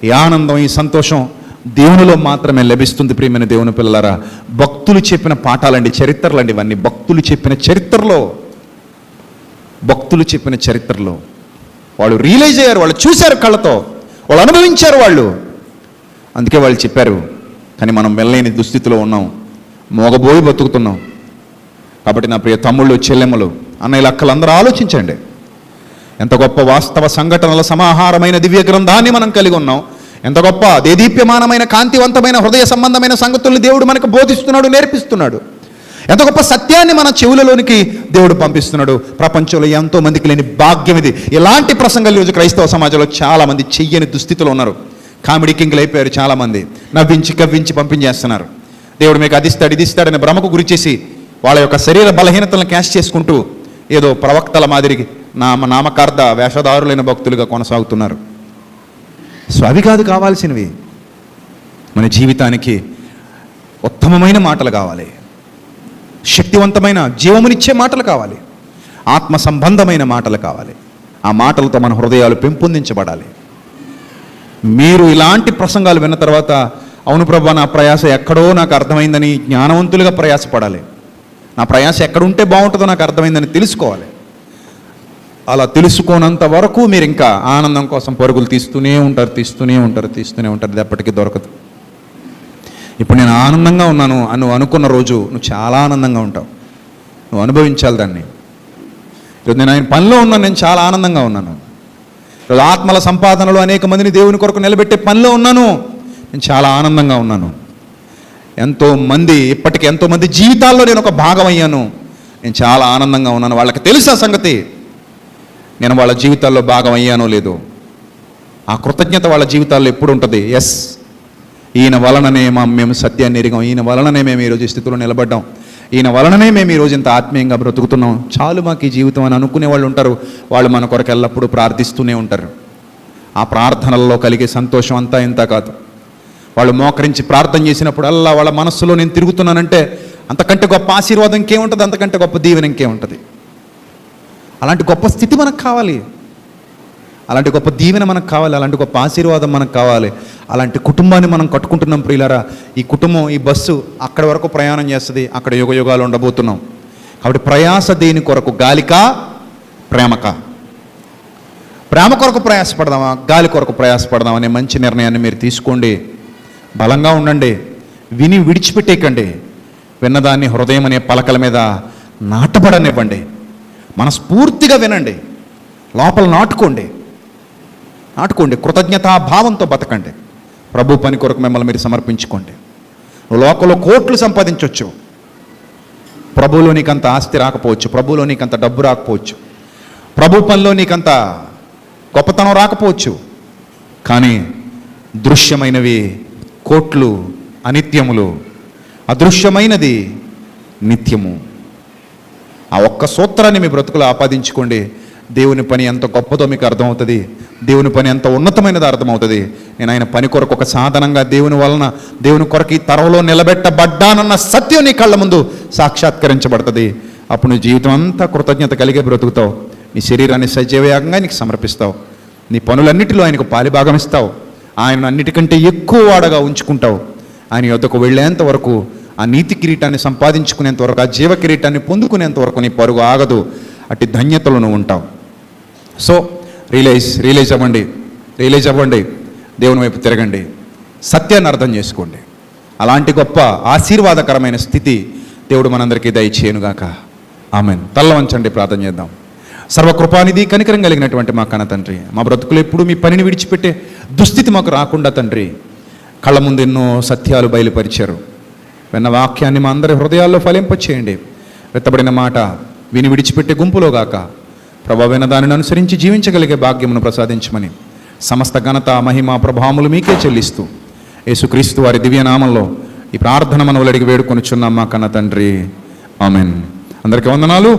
ఈ ఆనందం, ఈ సంతోషం దేవునిలో మాత్రమే లభిస్తుంది. ప్రియమైన దేవుని పిల్లలారా, భక్తులు చెప్పిన పాఠాలండి, చరిత్రలండి ఇవన్నీ. భక్తులు చెప్పిన చరిత్రలో వాళ్ళు రియలైజ్ అయ్యారు, వాళ్ళు చూశారు కళ్ళతో, వాళ్ళు అనుభవించారు వాళ్ళు. అందుకే వాళ్ళు చెప్పారు. కానీ మనం వెళ్ళలేని దుస్థితిలో ఉన్నాం, మోగబోయి బతుకుతున్నాం. కాబట్టి నా ప్రియ తమ్ముళ్ళు, చెల్లెమ్మలు, అన్నయ్యలు, అక్కలు అందరూ ఆలోచించండి. ఎంత గొప్ప వాస్తవ సంఘటనల సమాహారమైన దివ్య గ్రంథాన్ని మనం కలిగి ఉన్నాం. ఎంత గొప్ప దేదీప్యమానమైన కాంతివంతమైన హృదయ సంబంధమైన సంగతుల్ని దేవుడు మనకు బోధిస్తున్నాడు, నేర్పిస్తున్నాడు. ఎంత గొప్ప సత్యాన్ని మన చెవులలోనికి దేవుడు పంపిస్తున్నాడు. ప్రపంచంలో ఎంతో మందికి లేని భాగ్యం ఇది. ఇలాంటి ప్రసంగాలు ఈరోజు క్రైస్తవ సమాజంలో చాలామంది చెయ్యని దుస్థితిలో ఉన్నారు. కామెడీ కింగ్లు అయిపోయారు చాలామంది. నవ్వించి కవ్వించి పంపించేస్తున్నారు. దేవుడు మీకు అది ఇస్తాడని భ్రమకు గురి చేసి వాళ్ళ యొక్క శరీర బలహీనతలను క్యాష్ చేసుకుంటూ ఏదో ప్రవక్తల మాదిరికి నామకార్థ వేషధారులైన భక్తులుగా కొనసాగుతున్నారు. సో అవి కాదు కావాల్సినవి. మన జీవితానికి ఉత్తమమైన మాటలు కావాలి, శక్తివంతమైన జీవమునిచ్చే మాటలు కావాలి, ఆత్మ సంబంధమైన మాటలు కావాలి. ఆ మాటలతో మన హృదయాలు పెంపొందించబడాలి. మీరు ఇలాంటి ప్రసంగాలు విన్న తర్వాత, అవును ప్రభా, నా ప్రయాస ఎక్కడో నాకు అర్థమైందని జ్ఞానవంతులుగా ప్రయాసపడాలి. నా ప్రయాస ఎక్కడుంటే బాగుంటుందో నాకు అర్థమైందని తెలుసుకోవాలి. అలా తెలుసుకోనంత వరకు మీరు ఇంకా ఆనందం కోసం పరుగులు తీస్తూనే ఉంటారు. ఇది ఎప్పటికీ దొరకదు. ఇప్పుడు నేను ఆనందంగా ఉన్నాను అని నువ్వు అనుకున్న రోజు నువ్వు చాలా ఆనందంగా ఉంటావు. నువ్వు అనుభవించాలి దాన్ని. ఈరోజు నేను ఆయన పనిలో ఉన్నాను, నేను చాలా ఆనందంగా ఉన్నాను. ఈరోజు ఆత్మల సంపాదనలో అనేక మందిని దేవుని కొరకు నిలబెట్టే పనిలో ఉన్నాను, నేను చాలా ఆనందంగా ఉన్నాను. ఇప్పటికీ ఎంతోమంది జీవితాల్లో నేను ఒక భాగం అయ్యాను, నేను చాలా ఆనందంగా ఉన్నాను. వాళ్ళకి తెలుసు ఆ సంగతి, నేను వాళ్ళ జీవితాల్లో భాగం అయ్యానో లేదో. ఆ కృతజ్ఞత వాళ్ళ జీవితాల్లో ఎప్పుడు ఉంటుంది. ఎస్, ఈయన వలననే మేము సత్యాన్ని ఎరిగాం, ఈయన వలననే మేము ఈరోజు ఈ స్థితిలో నిలబడ్డాం, ఈయన వలననే మేము ఈరోజు ఇంత ఆత్మీయంగా బ్రతుకుతున్నాం, చాలు మాకు ఈ జీవితం అని అనుకునే వాళ్ళు ఉంటారు. వాళ్ళు మన కొరకు ఎల్లప్పుడూ ప్రార్థిస్తూనే ఉంటారు. ఆ ప్రార్థనల్లో కలిగే సంతోషం అంతా ఇంత కాదు. వాళ్ళు మోకరించి ప్రార్థన చేసినప్పుడల్లా వాళ్ళ మనస్సులో నేను తిరుగుతున్నానంటే అంతకంటే గొప్ప ఆశీర్వాదం ఇంకేముంటుంది, అంతకంటే గొప్ప దీవెన ఇంకేముంటుంది. అలాంటి గొప్ప స్థితి మనకు కావాలి, అలాంటి గొప్ప దీవెన మనకు కావాలి, అలాంటి గొప్ప ఆశీర్వాదం మనకు కావాలి. అలాంటి కుటుంబాన్ని మనం కట్టుకుంటున్నాం ప్రియులారా. ఈ కుటుంబం, ఈ బస్సు అక్కడి వరకు ప్రయాణం చేస్తుంది, అక్కడ యుగయుగాలు ఉండబోతున్నాం. కాబట్టి ప్రయాస దేని కొరకు? గాలికా ప్రేమకా? ప్రేమ కొరకు ప్రయాసపడదామా, గాలి కొరకు ప్రయాసపడదామా అనే మంచి నిర్ణయాన్ని మీరు తీసుకోండి. బలంగా ఉండండి, విని విడిచిపెట్టేయకండి. విన్నదాన్ని హృదయం అనే పలకల మీద నాటబడనివ్వండి. మనస్ఫూర్తిగా వినండి, లోపల నాటుకోండి. కృతజ్ఞతాభావంతో బతకండి. ప్రభు పని కొరకు మిమ్మల్ని మీరు సమర్పించుకోండి. లోకంలో కోట్లు సంపాదించవచ్చు, ప్రభువులో నీకంత ఆస్తి రాకపోవచ్చు, ప్రభువులో నీకంత డబ్బు రాకపోవచ్చు, ప్రభు పనిలో నీకంత గొప్పతనం రాకపోవచ్చు. కానీ దృశ్యమైనవి కోట్లు అనిత్యములు, అదృశ్యమైనది నిత్యము. ఆ ఒక్క సూత్రాన్ని మీ బ్రతుకులు ఆపాదించుకోండి. దేవుని పని ఎంత గొప్పదో మీకు అర్థమవుతుంది, దేవుని పని ఎంత ఉన్నతమైనదో అర్థమవుతుంది. నేను ఆయన పని కొరకు ఒక సాధనంగా దేవుని వలన, దేవుని కొరకు ఈ తరంలో నిలబెట్టబడ్డానన్న సత్యం నీ కళ్ళ ముందు సాక్షాత్కరించబడుతుంది. అప్పుడు నీ జీవితం అంతా కృతజ్ఞత కలిగే బ్రతుకుతావు. నీ శరీరాన్ని సజీవయాగంగా నీకు సమర్పిస్తావు. నీ పనులన్నిటిలో ఆయనకు పాలిభాగం ఇస్తావు. ఆయనను అన్నిటికంటే ఎక్కువ వాడగా ఉంచుకుంటావు. ఆయన యొద్దకు వెళ్ళేంత వరకు, ఆ నీతి కిరీటాన్ని సంపాదించుకునేంత వరకు, ఆ జీవ కిరీటాన్ని పొందుకునేంత వరకు నీ పరుగు ఆగదు. అట్టి ధన్యతలు నువ్వు ఉంటావు. సో రియలైజ్ అవ్వండి, దేవుని వైపు తిరగండి, సత్యాన్ని అర్థం చేసుకోండి. అలాంటి గొప్ప ఆశీర్వాదకరమైన స్థితి దేవుడు మనందరికీ దయచేయనుగాక. ఆమెన్. తల్ల వంచండి, ప్రార్థన చేద్దాం. సర్వకృపానిధి, కనికరం కలిగినటువంటి మా కన్న తండ్రి, మా బ్రతుకులు ఎప్పుడు మీ పనిని విడిచిపెట్టే దుస్థితి మాకు రాకుండా తండ్రి, కళ్ళ ముందు ఎన్నో సత్యాలు బయలుపరిచారు. విన్న వాక్యాన్ని మా అందరి హృదయాల్లో ఫలింపచేయండి. వెత్తబడిన మాట విని విడిచిపెట్టే గుంపులో గాక ప్రభావ, విన్న దానిని అనుసరించి జీవించగలిగే భాగ్యమును ప్రసాదించమని సమస్త ఘనత, మహిమ, ప్రభావములు మీకే చెల్లిస్తూ యేసుక్రీస్తు వారి దివ్యనామంలో ఈ ప్రార్థన మనవులు అడిగి వేడుకొనుచున్నాం మా కన్న తండ్రి. ఆమెన్. అందరికీ వందనాలు.